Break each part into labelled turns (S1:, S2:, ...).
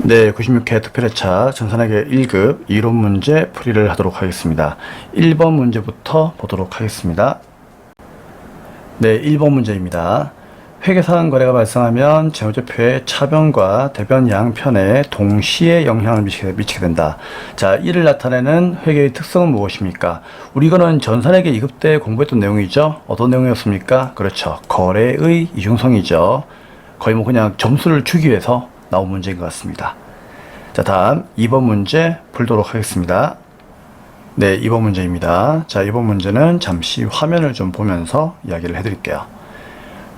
S1: 네, 96회 특별회차 전산회계 1급 이론 문제 풀이를 하도록 하겠습니다. 1번 문제부터 보도록 하겠습니다. 네, 1번 문제입니다. 회계사항 거래가 발생하면 재무제표의 차변과 대변 양편에 동시에 영향을 미치게 된다. 자, 이를 나타내는 회계의 특성은 무엇입니까? 우리 이거는 전산회계 2급 때 공부했던 내용이죠. 어떤 내용이었습니까? 그렇죠. 거래의 이중성이죠. 거의 뭐 그냥 점수를 주기 위해서 나온 문제인 것 같습니다. 자, 다음 2번 문제 풀도록 하겠습니다. 네, 2번 문제입니다. 자, 이번 문제는 잠시 화면을 좀 보면서 이야기를 해드릴게요.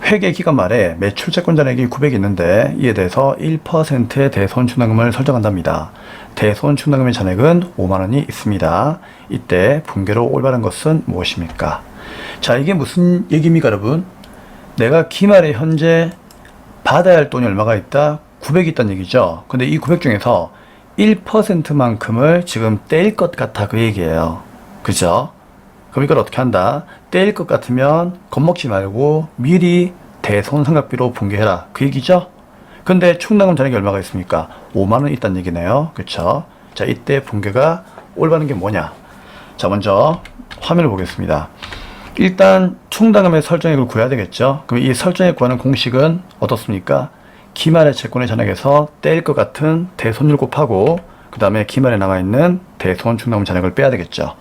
S1: 회계기간 말에 매출채권 잔액이 900이 있는데 이에 대해서 1%의 대손충당금을 설정한답니다. 대손충당금의 잔액은 5만원이 있습니다. 이때 분괴로 올바른 것은 무엇입니까? 자, 이게 무슨 얘기입니까, 여러분? 내가 기말에 현재 받아야 할 돈이 얼마가 있다? 900이 있다는 얘기죠. 근데 이 900 중에서 1%만큼을 지금 떼일 것 같아, 그 얘기예요. 그죠? 그럼 이걸 어떻게 한다? 떼일 것 같으면 겁먹지 말고 미리 대손상각비로 분괴해라, 그 얘기죠? 근데 충당금 잔액이 얼마가 있습니까? 5만원 있다는 얘기네요. 그쵸? 자, 이때 분괴가 올바른 게 뭐냐? 자, 먼저 화면을 보겠습니다. 일단 충당금의 설정액을 구해야 되겠죠. 그럼 이 설정액 구하는 공식은 어떻습니까? 기말의 채권의 잔액에서 떼일 것 같은 대손율 곱하고 그 다음에 기말에 나와 있는 대손 충당금 잔액을 빼야 되겠죠.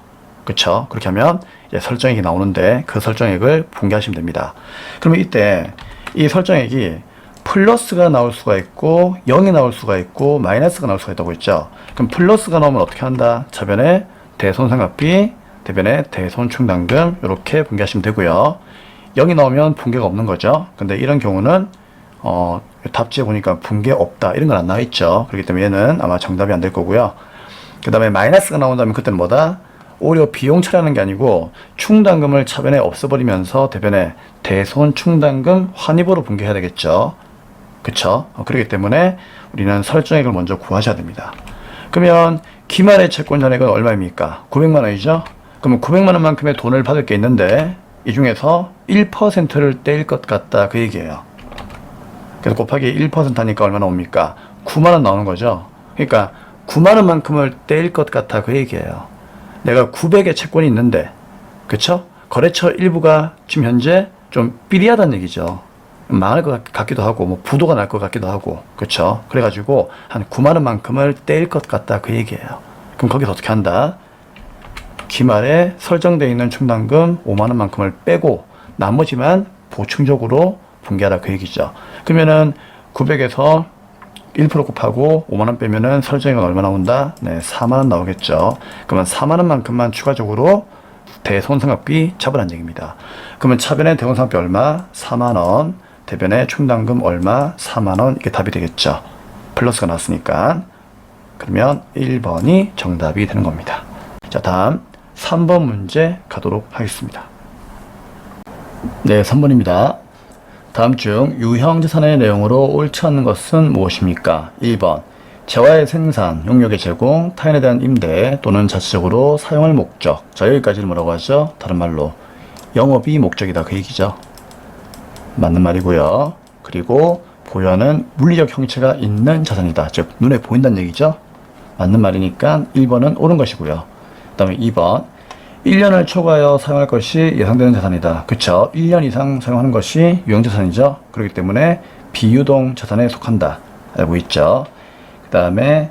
S1: 그쵸? 그렇게 하면 이제 설정액이 나오는데 그 설정액을 분개하시면 됩니다. 그러면 이때 이 설정액이 플러스가 나올 수가 있고 0이 나올 수가 있고 마이너스가 나올 수가 있다고 했죠. 그럼 플러스가 나오면 어떻게 한다? 차변에 대손상각비, 대변에 대손충당금 이렇게 분개하시면 되고요. 0이 나오면 분개가 없는 거죠. 근데 이런 경우는 답지에 보니까 분개 없다 이런 건 안 나와 있죠. 그렇기 때문에 얘는 아마 정답이 안 될 거고요. 그 다음에 마이너스가 나온다면 그때는 뭐다? 오히려 비용 처리하는 게 아니고 충당금을 차변에 없애버리면서 대변에 대손 충당금 환입으로 분개해야 되겠죠. 그쵸? 그렇기 때문에 우리는 설정액을 먼저 구하셔야 됩니다. 그러면 기말의 채권 잔액은 얼마입니까? 900만 원이죠? 그러면 900만 원만큼의 돈을 받을 게 있는데 이 중에서 1%를 떼일 것 같다, 그 얘기예요. 그래서 곱하기 1% 하니까 얼마나 옵니까? 9만 원 나오는 거죠. 그러니까 9만 원만큼을 떼일 것 같아, 그 얘기예요. 내가 900의 채권이 있는데, 그쵸? 거래처 일부가 지금 현재 좀 삐리하다는 얘기죠. 망할 것 같기도 하고, 뭐 부도가 날 것 같기도 하고, 그쵸? 그래가지고 한 9만 원만큼을 떼일 것 같다, 그 얘기예요. 그럼 거기서 어떻게 한다? 기말에 설정되어 있는 충당금 5만 원만큼을 빼고 나머지만 보충적으로 분개하라, 그 얘기죠. 그러면은 900에서 1% 곱하고 5만원 빼면은 설정액은 얼마 나온다? 네, 4만원 나오겠죠. 그러면 4만원만큼만 추가적으로 대손상각비 차분한 얘기입니다. 그러면 차변의 대손상각비 얼마? 4만원. 대변의 충당금 얼마? 4만원. 이게 답이 되겠죠. 플러스가 나왔으니까. 그러면 1번이 정답이 되는 겁니다. 자, 다음 3번 문제 가도록 하겠습니다. 네, 3번입니다. 다음 중 유형자산의 내용으로 옳지 않는 것은 무엇입니까? 1번 재화의 생산, 용역의 제공, 타인에 대한 임대 또는 자체적으로 사용할 목적. 자, 여기까지는 뭐라고 하죠? 다른 말로 영업이 목적이다, 그 얘기죠. 맞는 말이고요. 그리고 보유하는 물리적 형체가 있는 자산이다, 즉 눈에 보인다는 얘기죠. 맞는 말이니까 1번은 옳은 것이고요. 그 다음에 2번 1년을 초과하여 사용할 것이 예상되는 자산이다. 그쵸? 1년 이상 사용하는 것이 유형자산이죠. 그렇기 때문에 비유동 자산에 속한다. 알고 있죠? 그 다음에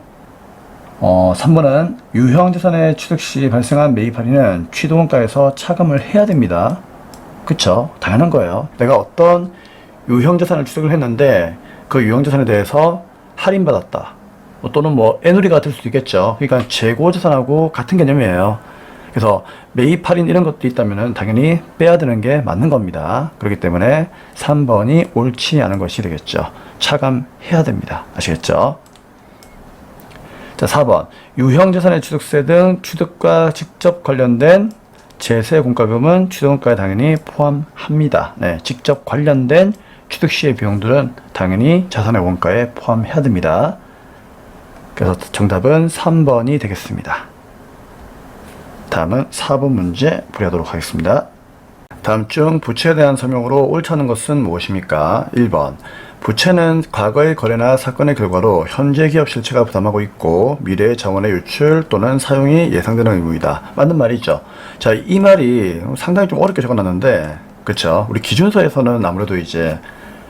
S1: 3번은 유형자산의 취득 시 발생한 매입 할인은 취득원가에서 차감을 해야 됩니다. 그쵸? 당연한 거예요. 내가 어떤 유형자산을 취득을 했는데 그 유형자산에 대해서 할인받았다. 또는 뭐 애누리가 될 수도 있겠죠. 그러니까 재고자산하고 같은 개념이에요. 그래서 매입 할인 이런 것도 있다면 당연히 빼야 되는 게 맞는 겁니다. 그렇기 때문에 3번이 옳지 않은 것이 되겠죠. 차감해야 됩니다. 아시겠죠? 자, 4번 유형자산의 취득세 등 취득과 직접 관련된 제세 공과금은 취득원가에 당연히 포함합니다. 네, 직접 관련된 취득 시의 비용들은 당연히 자산의 원가에 포함해야 됩니다. 그래서 정답은 3번이 되겠습니다. 다음은 4번 문제 풀이하도록 하겠습니다. 다음 중 부채에 대한 설명으로 옳지 않은 것은 무엇입니까? 1번. 부채는 과거의 거래나 사건의 결과로 현재 기업 실체가 부담하고 있고 미래의 자원의 유출 또는 사용이 예상되는 의무이다. 맞는 말이죠. 자, 이 말이 상당히 좀 어렵게 적어놨는데, 그쵸? 우리 기준서에서는 아무래도 이제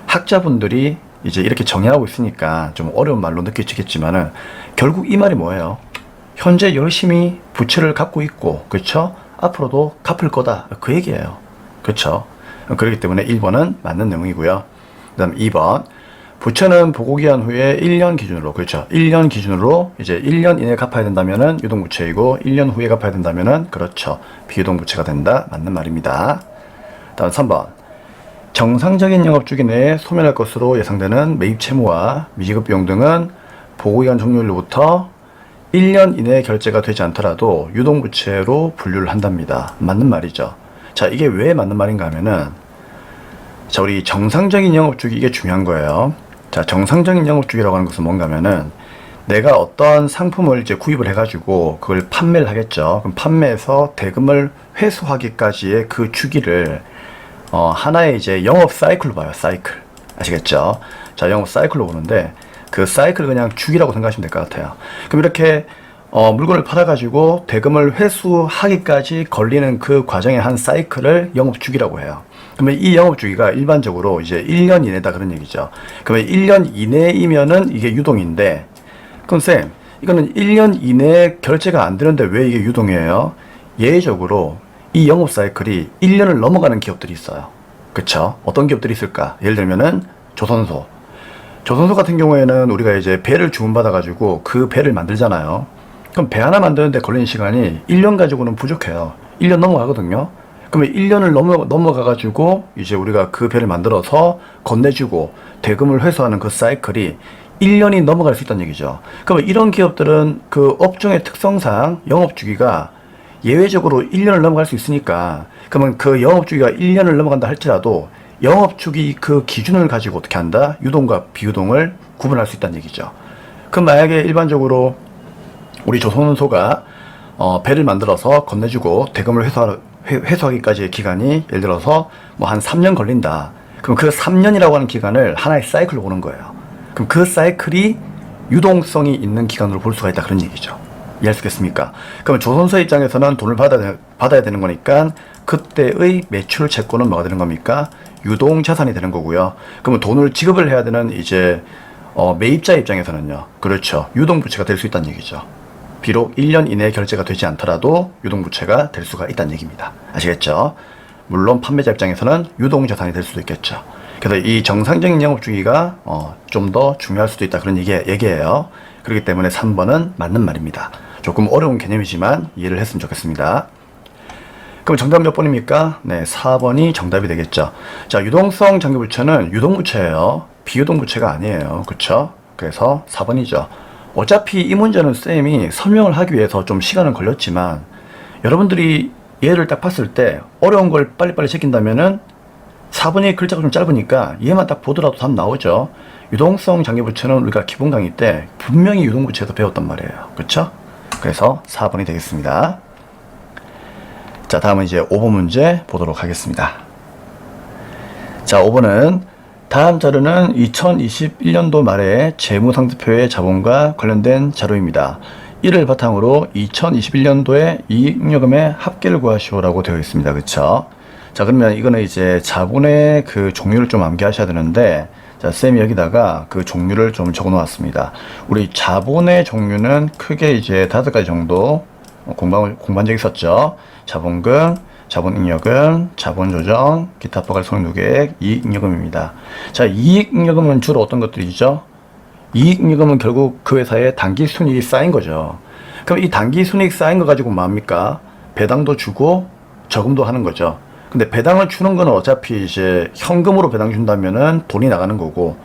S1: 학자분들이 이제 이렇게 정의하고 있으니까 좀 어려운 말로 느껴지겠지만은 결국 이 말이 뭐예요? 현재 열심히 부채를 갖고 있고, 그쵸? 앞으로도 갚을 거다. 그 얘기예요. 그쵸? 그렇기 때문에 1번은 맞는 내용이고요. 그 다음 2번. 부채는 보고기한 후에 1년 기준으로, 그렇죠. 1년 기준으로 이제 1년 이내에 갚아야 된다면은 유동부채이고 1년 후에 갚아야 된다면은 그렇죠. 비유동부채가 된다. 맞는 말입니다. 다음 3번. 정상적인 영업주기 내에 소멸할 것으로 예상되는 매입 채무와 미지급 비용 등은 보고기간 종료일로부터 1년 이내에 결제가 되지 않더라도 유동부채로 분류를 한답니다. 맞는 말이죠. 자, 이게 왜 맞는 말인가 하면은, 자, 우리 정상적인 영업주기, 이게 중요한 거예요. 자, 정상적인 영업주기라고 하는 것은 뭔가 하면은, 내가 어떠한 상품을 이제 구입을 해가지고 그걸 판매를 하겠죠. 그럼 판매해서 대금을 회수하기까지의 그 주기를, 하나의 이제 영업 사이클로 봐요. 사이클. 아시겠죠? 자, 영업 사이클로 보는데, 그 사이클을 그냥 주기라고 생각하시면 될 것 같아요. 그럼 이렇게 물건을 팔아가지고 대금을 회수하기까지 걸리는 그 과정의 한 사이클을 영업주기라고 해요. 그러면 이 영업주기가 일반적으로 이제 1년 이내다 그런 얘기죠. 그러면 1년 이내이면은 이게 유동인데, 그럼 쌤, 이거는 1년 이내에 결제가 안 되는데 왜 이게 유동이에요? 예외적으로 이 영업 사이클이 1년을 넘어가는 기업들이 있어요. 그쵸? 어떤 기업들이 있을까? 예를 들면은 조선소. 조선소 같은 경우에는 우리가 이제 배를 주문받아가지고 그 배를 만들잖아요. 그럼 배 하나 만드는데 걸리는 시간이 1년 가지고는 부족해요. 1년 넘어가거든요. 그러면 1년을 넘어가가지고 이제 우리가 그 배를 만들어서 건네주고 대금을 회수하는 그 사이클이 1년이 넘어갈 수 있다는 얘기죠. 그러면 이런 기업들은 그 업종의 특성상 영업주기가 예외적으로 1년을 넘어갈 수 있으니까, 그러면 그 영업주기가 1년을 넘어간다 할지라도 영업주기 그 기준을 가지고 어떻게 한다? 유동과 비유동을 구분할 수 있다는 얘기죠. 그럼 만약에 일반적으로 우리 조선소가 배를 만들어서 건네주고 대금을 회수하기까지의 기간이 예를 들어서 뭐 한 3년 걸린다. 그럼 그 3년이라고 하는 기간을 하나의 사이클로 보는 거예요. 그럼 그 사이클이 유동성이 있는 기간으로 볼 수가 있다 그런 얘기죠. 이해할 수 있겠습니까? 그러면 조선소 입장에서는 돈을 받아야 되는 거니까 그때의 매출 채권은 뭐가 되는 겁니까? 유동자산이 되는 거고요. 그러면 돈을 지급을 해야 되는 이제 매입자 입장에서는요. 그렇죠. 유동부채가 될 수 있다는 얘기죠. 비록 1년 이내에 결제가 되지 않더라도 유동부채가 될 수가 있다는 얘기입니다. 아시겠죠? 물론 판매자 입장에서는 유동자산이 될 수도 있겠죠. 그래서 이 정상적인 영업주기가 좀 더 중요할 수도 있다 그런 얘기예요. 그렇기 때문에 3번은 맞는 말입니다. 조금 어려운 개념이지만 이해를 했으면 좋겠습니다. 그럼 정답 몇 번입니까? 네, 4번이 정답이 되겠죠. 자, 유동성 장기부채는 유동부채예요. 비유동부채가 아니에요. 그쵸? 그래서 4번이죠. 어차피 이 문제는 쌤이 설명을 하기 위해서 좀 시간은 걸렸지만 여러분들이 얘를 딱 봤을 때 어려운 걸 빨리빨리 제낀다면은 4번의 글자가 좀 짧으니까 얘만 딱 보더라도 답 나오죠. 유동성 장기부채는 우리가 기본 강의 때 분명히 유동부채에서 배웠단 말이에요. 그쵸? 그래서 4번이 되겠습니다. 자, 다음은 이제 5번 문제 보도록 하겠습니다. 자, 5번은 다음 자료는 2021년도 말에 재무상태표의 자본과 관련된 자료입니다. 이를 바탕으로 2021년도에 이익잉여금의 합계를 구하시오라고 되어 있습니다. 그쵸? 자, 그러면 이거는 이제 자본의 그 종류를 좀 암기하셔야 되는데, 자, 쌤이 여기다가 그 종류를 좀 적어 놓았습니다. 우리 자본의 종류는 크게 이제 5가지 정도 공부한 적 있었죠. 자본금, 자본잉여금, 자본조정, 기타 포괄 손익계획, 이익잉여금입니다. 자, 이익잉여금은 주로 어떤 것들이죠? 이익잉여금은 결국 그 회사에 단기순이익이 쌓인 거죠. 그럼 이 단기순이익 쌓인 거 가지고 뭡니까? 배당도 주고 저금도 하는 거죠. 근데 배당을 주는 거는 어차피 이제 현금으로 배당 준다면은 돈이 나가는 거고,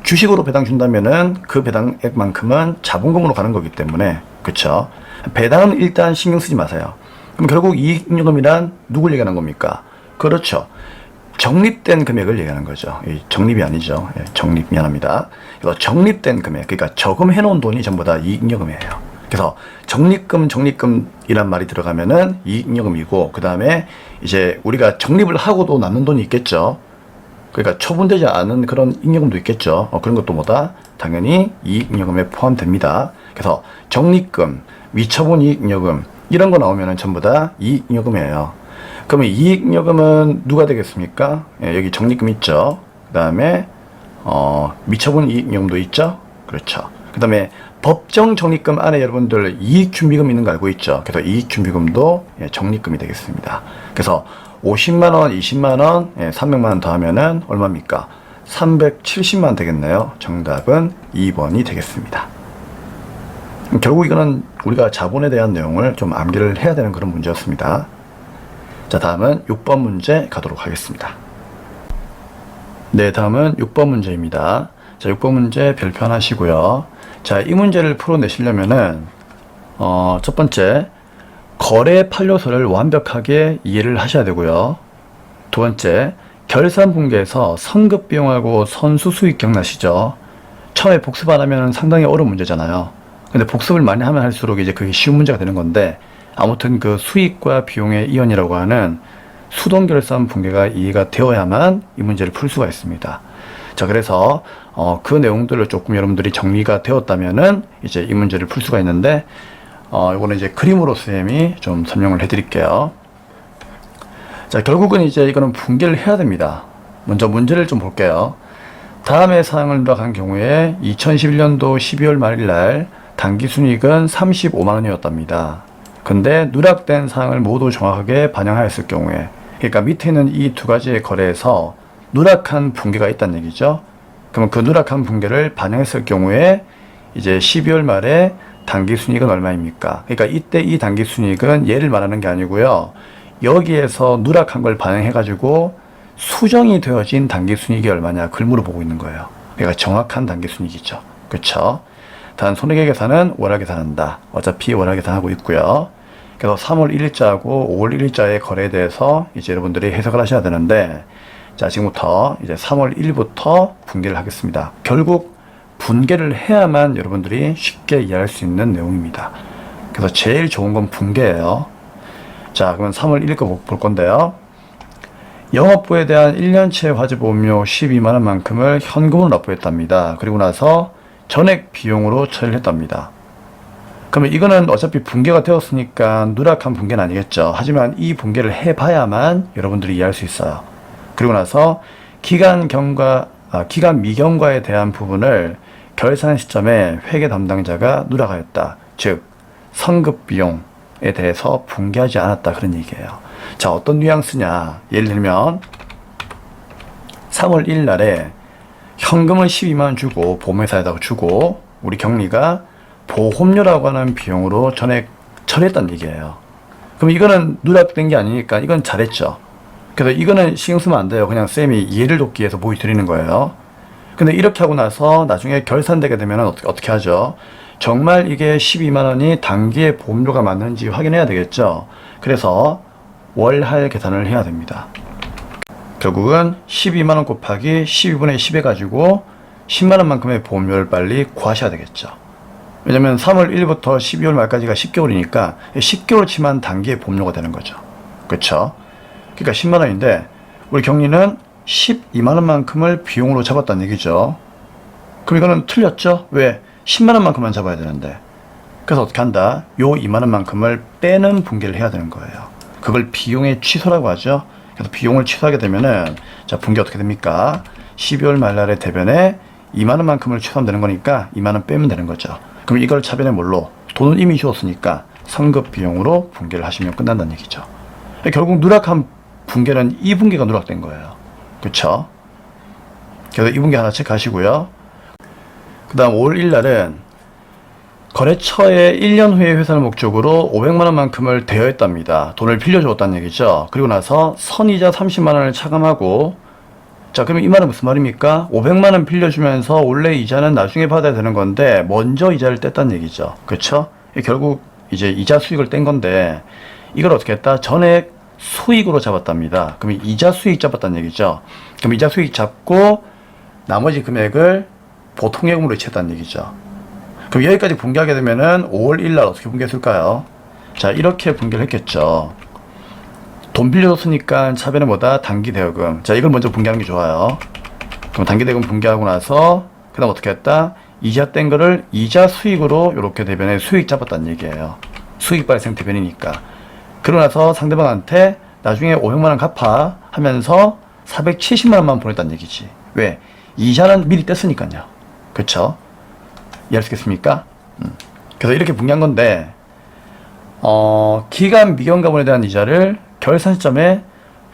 S1: 주식으로 배당 준다면은 그 배당액만큼은 자본금으로 가는 거기 때문에, 그쵸? 배당은 일단 신경 쓰지 마세요. 그럼 결국 이익잉여금이란 누굴 얘기하는 겁니까? 그렇죠. 적립된 금액을 얘기하는 거죠. 적립이 아니죠. 적립 미안합니다. 이거 적립된 금액, 그러니까 저금해 놓은 돈이 전부 다 이익잉여금이에요. 그래서 적립금이란 말이 들어가면은 이익잉여금이고, 그 다음에 이제 우리가 적립을 하고도 남는 돈이 있겠죠. 그러니까 처분되지 않은 그런 잉여금도 있겠죠. 그런 것도 뭐다? 당연히 이익잉여금에 포함됩니다. 그래서 적립금, 미처분 이익잉여금 이런 거 나오면은 전부 다 이익잉여금이에요. 그러면 이익잉여금은 누가 되겠습니까? 예, 여기 적립금 있죠. 그 다음에 미처분 이익잉여금도 있죠. 그렇죠. 그 다음에 법정 적립금 안에 여러분들 이익준비금 있는 거 알고 있죠. 그래서 이익준비금도 예, 적립금이 되겠습니다. 그래서 50만원, 20만원, 예, 300만원 더하면은 얼마입니까? 370만원 되겠네요. 정답은 2번이 되겠습니다. 결국 이거는 우리가 자본에 대한 내용을 좀 암기를 해야 되는 그런 문제였습니다. 자, 다음은 6번 문제 가도록 하겠습니다. 네, 다음은 6번 문제입니다. 자, 6번 문제 별표 하나 하시고요. 자, 이 문제를 풀어내시려면은 첫 번째, 거래 판료서를 완벽하게 이해를 하셔야 되고요. 두 번째, 결산 분계에서 선급 비용하고 선수 수익 기억나시죠? 처음에 복습 안 하면 상당히 어려운 문제잖아요. 근데 복습을 많이 하면 할수록 이제 그게 쉬운 문제가 되는 건데, 아무튼 그 수익과 비용의 이연이라고 하는 수동 결산 분계가 이해가 되어야만 이 문제를 풀 수가 있습니다. 자, 그래서 그 내용들을 조금 여러분들이 정리가 되었다면은 이제 이 문제를 풀 수가 있는데, 이거는 이제 그림으로 쌤이 좀 설명을 해드릴게요. 자, 결국은 이제 이거는 분계를 해야 됩니다. 먼저 문제를 좀 볼게요. 다음의 사항을 누락한 경우에 2011년도 12월 말일 날 당기순이익은 35만원이었답니다. 근데 누락된 사항을 모두 정확하게 반영하였을 경우에, 그러니까 밑에 있는 이 두 가지의 거래에서 누락한 분계가 있다는 얘기죠. 그러면 그 누락한 분계를 반영했을 경우에 이제 12월 말에 당기순이익은 얼마입니까? 그러니까 이때 이 당기순이익은 얘를 말하는 게 아니고요. 여기에서 누락한 걸 반영해가지고 수정이 되어진 당기순이익이 얼마냐 그걸 물어보고 있는 거예요. 그러니까 정확한 당기순이익이죠. 그렇죠? 단 손해계 계산은 월화 계산한다. 어차피 월화 계산하고 있고요. 그래서 3월 1일자하고 5월 1일자의 거래에 대해서 이제 여러분들이 해석을 하셔야 되는데, 자, 지금부터 이제 3월 1일부터 분계를 하겠습니다. 결국 분계를 해야만 여러분들이 쉽게 이해할 수 있는 내용입니다. 그래서 제일 좋은 건 분계예요. 자, 그러면 3월 1일 거 볼 건데요. 영업부에 대한 1년치 화재보험료 12만원만큼을 현금으로 납부했답니다. 그리고 나서 전액 비용으로 처리를 했답니다. 그러면 이거는 어차피 분계가 되었으니까 누락한 분계는 아니겠죠. 하지만 이 분계를 해봐야만 여러분들이 이해할 수 있어요. 그리고 나서 기간 미경과에 대한 부분을 결산 시점에 회계 담당자가 누락하였다. 즉, 선급 비용에 대해서 분계하지 않았다. 그런 얘기예요. 자, 어떤 뉘앙스냐. 예를 들면 3월 1일 날에 현금을 12만원 주고 보험회사에다가 주고 우리 경리가 보험료라고 하는 비용으로 전액 처리했다는 얘기예요. 그럼 이거는 누락된 게 아니니까 이건 잘했죠. 그래서 이거는 신경 쓰면 안 돼요. 그냥 쌤이 이해를 돕기 위해서 보여드리는 거예요. 근데 이렇게 하고 나서 나중에 결산되게 되면 어떻게 하죠? 정말 이게 12만원이 단기의 보험료가 맞는지 확인해야 되겠죠. 그래서 월할 계산을 해야 됩니다. 결국은 12만원 곱하기 12분의 10 해가지고 10만원만큼의 보험료를 빨리 구하셔야 되겠죠. 왜냐면 3월 1일부터 12월 말까지가 10개월이니까 10개월 치만 단기의 보험료가 되는 거죠. 그렇죠? 그러니까 10만원인데 우리 경리는 12만원만큼을 비용으로 잡았다는 얘기죠. 그럼 이거는 틀렸죠? 왜? 10만원만큼만 잡아야 되는데. 그래서 어떻게 한다? 요 2만원만큼을 빼는 분계를 해야 되는 거예요. 그걸 비용의 취소라고 하죠. 그래서 비용을 취소하게 되면은, 자, 분계 어떻게 됩니까? 12월 말날에 대변에 2만원만큼을 취소하면 되는 거니까 2만원 빼면 되는 거죠. 그럼 이걸 차변에 뭘로? 돈은 이미 주었으니까 선급 비용으로 분계를 하시면 끝난다는 얘기죠. 결국 누락한 분계는 이 분계가 누락된 거예요. 그쵸? 그래서 이 분계 하나 체크하시고요. 그 다음 5월 1일 날은 거래처에 1년 후에 회사를 목적으로 500만원만큼을 대여했답니다. 돈을 빌려주었다는 얘기죠. 그리고 나서 선이자 30만원을 차감하고, 자, 그러면 이 말은 무슨 말입니까? 500만원 빌려주면서 원래 이자는 나중에 받아야 되는 건데 먼저 이자를 뗐다는 얘기죠. 그렇죠? 결국 이제 이자 수익을 뗀 건데 이걸 어떻게 했다? 전액 수익으로 잡았답니다. 그럼 이자 수익 잡았다는 얘기죠. 그럼 이자 수익 잡고 나머지 금액을 보통예금으로 이체했다는 얘기죠. 그럼 여기까지 붕괴하게 되면은 5월 1일 날 어떻게 붕괴했을까요? 자, 이렇게 붕괴를 했겠죠. 돈 빌려줬으니까 차변에 뭐다? 단기 대여금. 자, 이걸 먼저 붕괴하는 게 좋아요. 그럼 단기 대여금 붕괴하고 나서 그 다음 어떻게 했다? 이자 뗀 거를 이자 수익으로 이렇게 대변에 수익 잡았다는 얘기예요. 수익 발생 대변이니까. 그러고 나서 상대방한테 나중에 500만원 갚아 하면서 470만원만 보냈다는 얘기지. 왜? 이자는 미리 뗐으니까요. 그쵸? 이해할 수 있겠습니까? 그래서 이렇게 붕괴한 건데, 기간 미경 가분에 대한 이자를 결산 시점에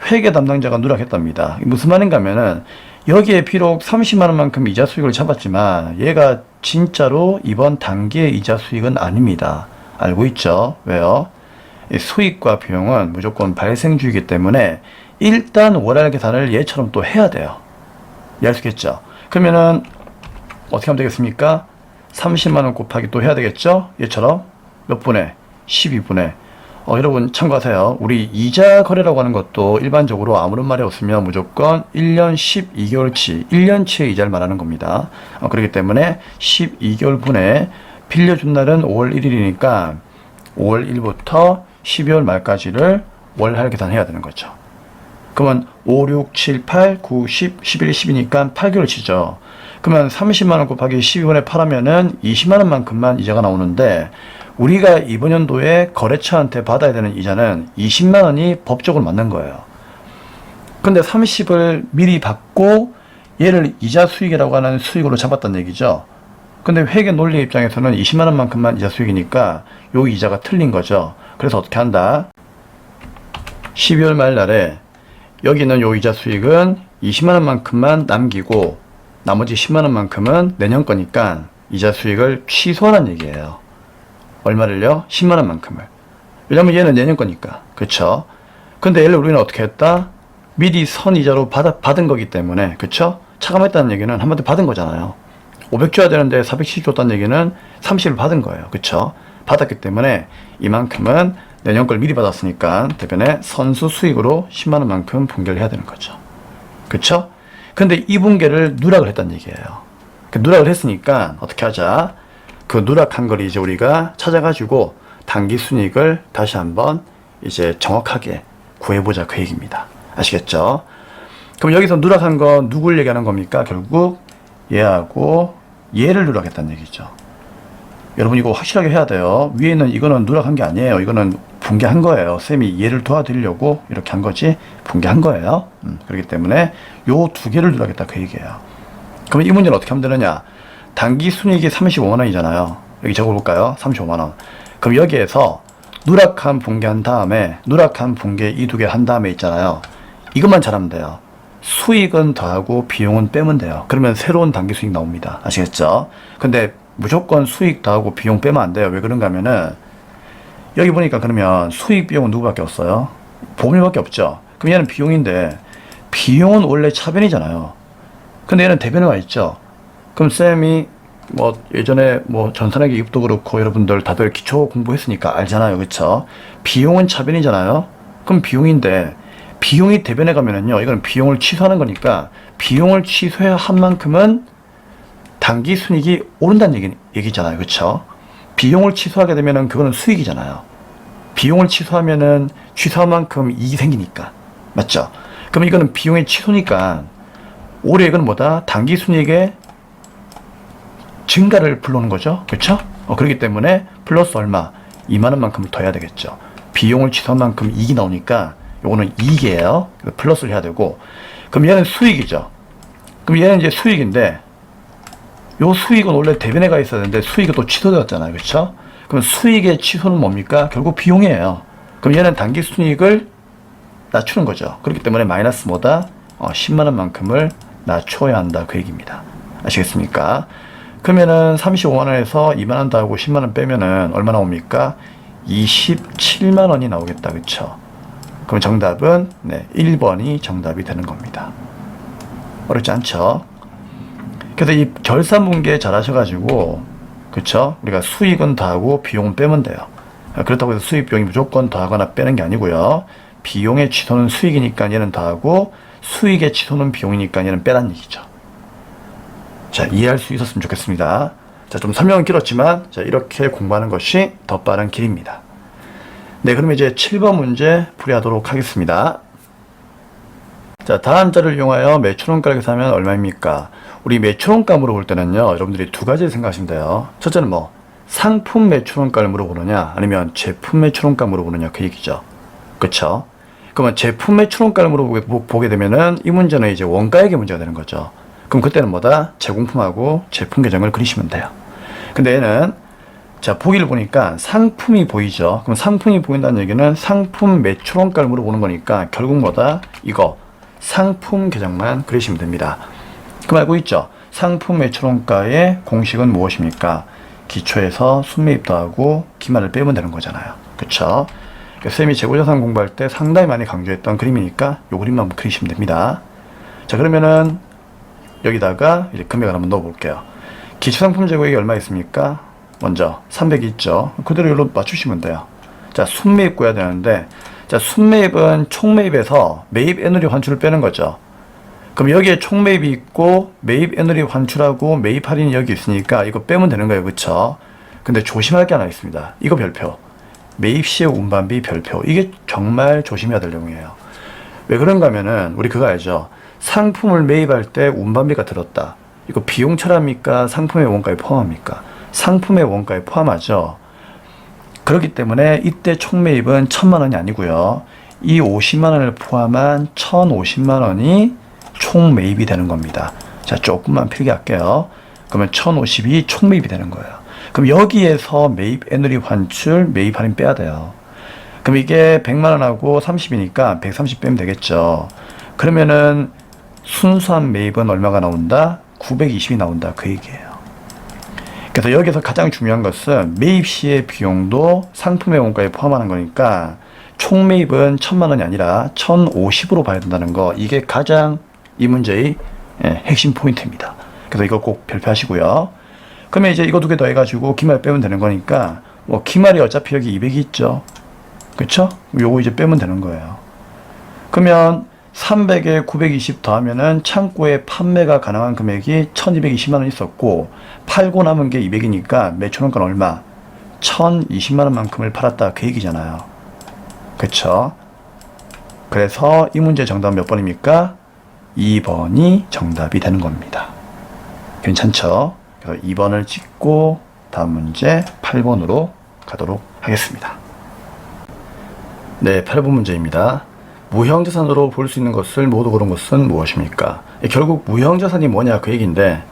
S1: 회계 담당자가 누락했답니다. 무슨 말인가 하면은, 여기에 비록 30만원만큼 이자 수익을 잡았지만, 얘가 진짜로 이번 단기의 이자 수익은 아닙니다. 알고 있죠? 왜요? 이 수익과 비용은 무조건 발생주이기 때문에, 일단 월할 계산을 얘처럼 또 해야 돼요. 이해할 수 있겠죠? 그러면은, 어떻게 하면 되겠습니까? 30만원 곱하기 또 해야 되겠죠? 얘처럼 몇 분에? 12분에. 여러분 참고하세요. 우리 이자 거래라고 하는 것도 일반적으로 아무런 말이 없으면 무조건 1년 12개월치, 1년치의 이자를 말하는 겁니다. 그렇기 때문에 12개월 분에 빌려준 날은 5월 1일이니까 5월 1일부터 12월 말까지를 월할 계산해야 되는 거죠. 그러면 5, 6, 7, 8, 9, 10, 11, 12니까 8개월 치죠. 그러면 30만원 곱하기 12분의 8하면은 20만원만큼만 이자가 나오는데, 우리가 이번 연도에 거래처한테 받아야 되는 이자는 20만원이 법적으로 맞는 거예요. 근데 30을 미리 받고 얘를 이자 수익이라고 하는 수익으로 잡았다는 얘기죠. 근데 회계 논리 입장에서는 20만원만큼만 이자 수익이니까 요 이자가 틀린 거죠. 그래서 어떻게 한다? 12월 말 날에 여기 있는 요 이자 수익은 20만원만큼만 남기고 나머지 10만원만큼은 내년 거니까 이자 수익을 취소하라는 얘기예요. 얼마를요? 10만원만큼을. 왜냐면 얘는 내년 거니까. 그쵸? 근데 얘를 우리는 어떻게 했다? 미리 선이자로 받은 거기 때문에. 그쵸? 차감했다는 얘기는 한마디 받은 거잖아요. 500 줘야 되는데 470 줬다는 얘기는 30을 받은 거예요. 그쵸? 받았기 때문에 이만큼은 내년 걸 미리 받았으니까 대변에 선수 수익으로 10만원만큼 붕괴를 해야 되는 거죠. 그쵸? 근데 이 붕괴를 누락을 했다는 얘기예요. 누락을 했으니까 어떻게 하자? 그 누락한 걸 이제 우리가 찾아가지고 단기 순이익을 다시 한번 이제 정확하게 구해보자 그 얘기입니다. 아시겠죠? 그럼 여기서 누락한 건 누굴 얘기하는 겁니까? 결국 얘하고 얘를 누락했다는 얘기죠. 여러분 이거 확실하게 해야 돼요. 위에 있는 이거는 누락한 게 아니에요. 이거는 붕괴한 거예요. 쌤이 얘를 도와드리려고 이렇게 한 거지 붕괴한 거예요. 그렇기 때문에 요 두 개를 누락했다 그 얘기예요. 그러면 이 문제는 어떻게 하면 되느냐? 단기 순이익이 35만원이잖아요. 여기 적어볼까요? 35만원. 그럼 여기에서 누락한 붕괴한 다음에 누락한 붕괴 이 두 개 한 다음에 있잖아요. 이것만 잘하면 돼요. 수익은 더하고 비용은 빼면 돼요. 그러면 새로운 단기 수익 나옵니다. 아시겠죠? 근데 무조건 수익 더하고 비용 빼면 안 돼요. 왜 그런가 하면은 여기 보니까 그러면 수익 비용은 누구밖에 없어요? 보험료밖에 없죠. 그럼 얘는 비용인데 비용은 원래 차변이잖아요. 근데 얘는 대변에 와 있죠. 그럼 쌤이 뭐 예전에 뭐 전산회계 입도 그렇고 여러분들 다들 기초 공부했으니까 알잖아요. 그쵸? 비용은 차변이잖아요. 그럼 비용인데 비용이 대변에 가면은요, 이거는 비용을 취소하는 거니까 비용을 취소해야 한 만큼은 단기 순이익이 오른다는 얘기잖아요. 그쵸? 비용을 취소하게 되면은 그거는 수익이잖아요. 비용을 취소하면은 취소한 만큼 이익이 생기니까. 맞죠? 그럼 이거는 비용의 취소니까 올해 이건 뭐다? 단기 순이익의 증가를 불러오는 거죠. 그쵸? 그렇기 때문에 플러스 얼마? 2만원만큼을 더 해야 되겠죠. 비용을 취소한 만큼 이익이 나오니까 요거는 이익이에요. 플러스를 해야 되고, 그럼 얘는 수익이죠. 그럼 얘는 이제 수익인데, 요 수익은 원래 대변에 가 있어야 되는데 수익이 또 취소되었잖아요. 그렇죠? 그럼 수익의 취소는 뭡니까? 결국 비용이에요. 그럼 얘는 단기 순이익을 낮추는 거죠. 그렇기 때문에 마이너스 뭐다? 10만원만큼을 낮춰야 한다 그 얘기입니다. 아시겠습니까? 그러면은 35만원에서 2만원 더하고 10만원 빼면은 얼마 나옵니까? 27만원이 나오겠다. 그쵸? 그럼 정답은 1번이 정답이 되는 겁니다. 어렵지 않죠? 그래서 이 결산분계 잘 하셔가지고, 그쵸? 우리가 수익은 더하고 비용은 빼면 돼요. 그렇다고 해서 수익 비용이 무조건 더하거나 빼는 게 아니고요. 비용의 취소는 수익이니까 얘는 더하고, 수익의 취소는 비용이니까 얘는 빼란 얘기죠. 자, 이해할 수 있었으면 좋겠습니다. 자, 좀 설명은 길었지만 자, 이렇게 공부하는 것이 더 빠른 길입니다. 네, 그럼 이제 7번 문제 풀이하도록 하겠습니다. 자, 다음 자를 이용하여 매출원가를 계산하면 얼마입니까? 우리 매출원가 물어볼 때는요, 여러분들이 두 가지를 생각하시면 돼요. 첫째는 뭐 상품 매출원가를 물어보느냐, 아니면 제품 매출원가 물어보느냐, 그 얘기죠. 그쵸? 그러면 제품 매출원가를 물어보게 되면은 이 문제는 이제 원가액의 문제가 되는 거죠. 그럼 그때는 뭐다? 제공품하고 제품 계정을 그리시면 돼요. 근데 얘는 자, 보기를 보니까 상품이 보이죠. 그럼 상품이 보인다는 얘기는 상품 매출원가를 물어보는 거니까 결국 뭐다? 이거 상품 계정만 그리시면 됩니다. 그럼 알고 있죠? 상품 매출원가의 공식은 무엇입니까? 기초에서 순매입 더하고 기말을 빼면 되는 거잖아요. 그쵸? 쌤이 재고자산 공부할 때 상당히 많이 강조했던 그림이니까 이 그림만 그리시면 됩니다. 자, 그러면은 여기다가 이제 금액을 한번 넣어 볼게요. 기초상품 재고액이 얼마 있습니까? 먼저 300이 있죠. 그대로 여기로 맞추시면 돼요. 자, 순매입 구해야 되는데, 자, 순매입은 총매입에서 매입 애누리 환출을 빼는 거죠. 그럼 여기에 총매입이 있고 매입 애누리 환출하고 매입 할인이 여기 있으니까 이거 빼면 되는 거예요. 그쵸? 근데 조심할 게 하나 있습니다. 이거 별표. 매입 시의 운반비 별표. 이게 정말 조심해야 될 내용이에요. 왜 그런가 하면은 우리 그거 알죠? 상품을 매입할 때 운반비가 들었다. 이거 비용 처리합니까? 상품의 원가에 포함합니까? 상품의 원가에 포함하죠. 그렇기 때문에 이때 총매입은 1000만 원이 아니고요. 이 50만 원을 포함한 1050만 원이 총매입이 되는 겁니다. 자, 조금만 필기 할게요. 그러면 1050이 총매입이 되는 거예요. 그럼 여기에서 매입 애누리 환출, 매입 할인 빼야 돼요. 그럼 이게 100만 원하고 30이니까 130 빼면 되겠죠. 그러면은 순수한 매입은 얼마가 나온다? 920이 나온다. 그 얘기예요. 그래서 여기서 가장 중요한 것은 매입 시의 비용도 상품의 원가에 포함하는 거니까 총 매입은 1000만 원이 아니라 1050으로 봐야 된다는 거. 이게 가장 이 문제의 핵심 포인트입니다. 그래서 이거 꼭 별표하시고요. 그러면 이제 이거 두 개 더 해가지고 기말 빼면 되는 거니까 뭐 기말이 어차피 여기 200이 있죠. 그쵸? 요거 이제 빼면 되는 거예요. 그러면 300에 920 더하면은 창고에 판매가 가능한 금액이 1220만 원 있었고 팔고 남은 게 200이니까 매출원가는 얼마? 1020만 원만큼을 팔았다. 그 얘기잖아요. 그쵸? 그래서 이 문제 정답은 몇 번입니까? 2번이 정답이 되는 겁니다. 괜찮죠? 그래서 2번을 찍고 다음 문제 8번으로 가도록 하겠습니다. 네, 8번 문제입니다. 무형자산으로 볼 수 있는 것을 모두 고른 것은 무엇입니까? 결국 무형자산이 뭐냐 그 얘기인데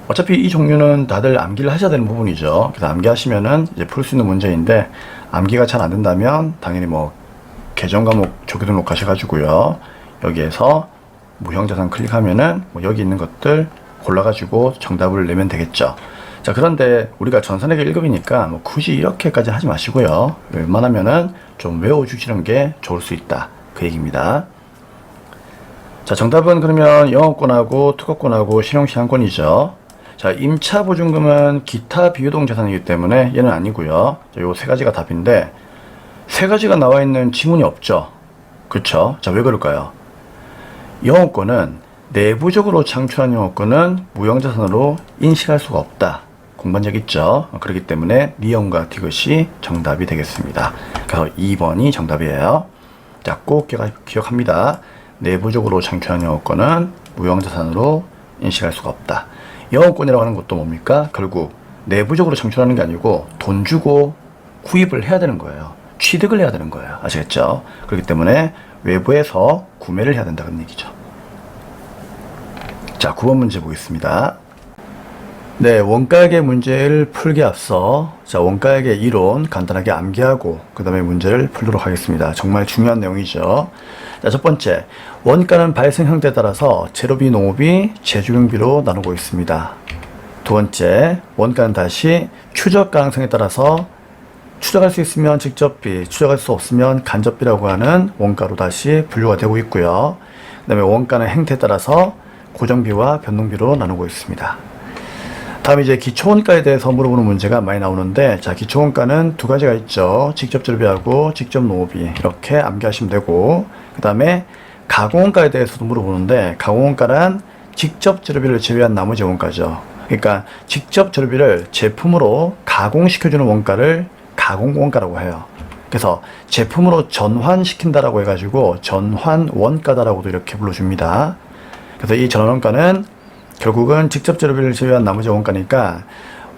S1: 어차피 이 종류는 다들 암기를 하셔야 되는 부분이죠. 그래서 암기하시면은 이제 풀 수 있는 문제인데 암기가 잘 안 된다면 당연히 뭐 계정 과목 조기 등록 하셔가지고요. 여기에서 무형자산 클릭하면은 뭐 여기 있는 것들 골라가지고 정답을 내면 되겠죠. 자, 그런데 우리가 전산회계 1급이니까 뭐 굳이 이렇게까지 하지 마시고요. 웬만하면은 좀 외워주시는 게 좋을 수 있다. 그 얘기입니다. 자, 정답은 그러면 영업권하고 특허권하고 신용시한권이죠. 자, 임차보증금은 기타 비유동자산이기 때문에 얘는 아니고요. 요 세 가지가 답인데 세 가지가 나와 있는 지문이 없죠. 그쵸? 자, 왜 그럴까요? 영업권은 내부적으로 창출한 영업권은 무형자산으로 인식할 수가 없다. 공반적 있죠. 그렇기 때문에 리엄과 디귿이 정답이 되겠습니다. 그래서 2번이 정답이에요. 자, 꼭 기억합니다. 내부적으로 창출한 영업권은 무형자산으로 인식할 수가 없다. 영업권이라고 하는 것도 뭡니까? 결국 내부적으로 창출하는 게 아니고 돈 주고 구입을 해야 되는 거예요. 취득을 해야 되는 거예요. 아시겠죠? 그렇기 때문에 외부에서 구매를 해야 된다는 얘기죠. 자, 9번 문제 보겠습니다. 네, 원가액의 문제를 풀기 앞서 자, 원가액의 이론 간단하게 암기하고 그 다음에 문제를 풀도록 하겠습니다. 정말 중요한 내용이죠. 자, 첫 번째, 원가는 발생 형태에 따라서 재료비, 농업비, 재주경비로 나누고 있습니다. 두 번째, 원가는 다시 추적 가능성에 따라서 추적할 수 있으면 직접비, 추적할 수 없으면 간접비라고 하는 원가로 다시 분류가 되고 있고요. 그 다음에 원가는 행태에 따라서 고정비와 변동비로 나누고 있습니다. 다음 이제 기초원가에 대해서 물어보는 문제가 많이 나오는데, 자, 기초원가는 두 가지가 있죠. 직접 재료비하고 직접 농업비, 이렇게 암기하시면 되고, 그 다음에 가공원가에 대해서도 물어보는데, 가공원가란 직접 재료비를 제외한 나머지 원가죠. 그러니까 직접 재료비를 제품으로 가공시켜주는 원가를 가공원가라고 해요. 그래서 제품으로 전환시킨다라고 해가지고 전환원가다라고도 이렇게 불러줍니다. 그래서 이 전환원가는 결국은 직접 재료비를 제외한 나머지 원가니까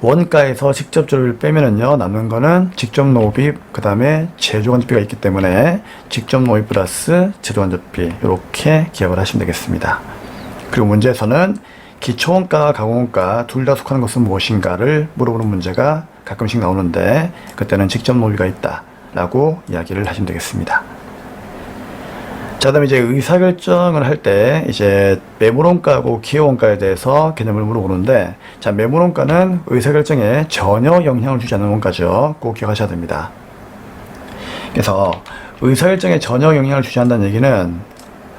S1: 원가에서 직접 재료비를 빼면은요, 남는 거는 직접 노비, 그 다음에 제조간접비가 있기 때문에 직접 노비 플러스 제조간접비, 이렇게 기억을 하시면 되겠습니다. 그리고 문제에서는 기초원가, 가공원가 둘 다 속하는 것은 무엇인가를 물어보는 문제가 가끔씩 나오는데, 그때는 직접 노비가 있다 라고 이야기를 하시면 되겠습니다. 자, 그다음에 이제 의사결정을 할 때 이제 매물원가하고 기여원가에 대해서 개념을 물어보는데, 자, 매물원가는 의사결정에 전혀 영향을 주지 않는 원가죠. 꼭 기억하셔야 됩니다. 그래서 의사결정에 전혀 영향을 주지 않는다는 얘기는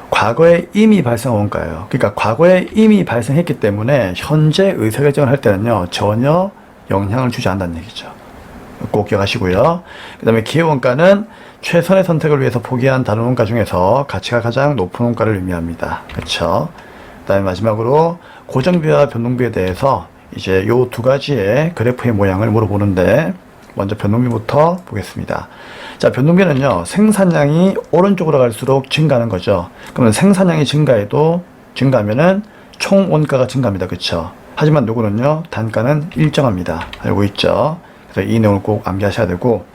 S1: 과거에 이미 발생한 원가예요. 그러니까 과거에 이미 발생했기 때문에 현재 의사결정을 할 때는요, 전혀 영향을 주지 않는다는 얘기죠. 꼭 기억하시고요. 그 다음에 기여원가는 최선의 선택을 위해서 포기한 다른 원가 중에서 가치가 가장 높은 원가를 의미합니다. 그렇죠? 그 다음에 마지막으로 고정비와 변동비에 대해서 이제 요 두 가지의 그래프의 모양을 물어보는데, 먼저 변동비부터 보겠습니다. 자, 변동비는요, 생산량이 오른쪽으로 갈수록 증가하는 거죠. 그러면 생산량이 증가하면은 총 원가가 증가합니다. 그렇죠? 하지만 요거는요, 단가는 일정합니다. 알고 있죠? 그래서 이 내용을 꼭 암기하셔야 되고,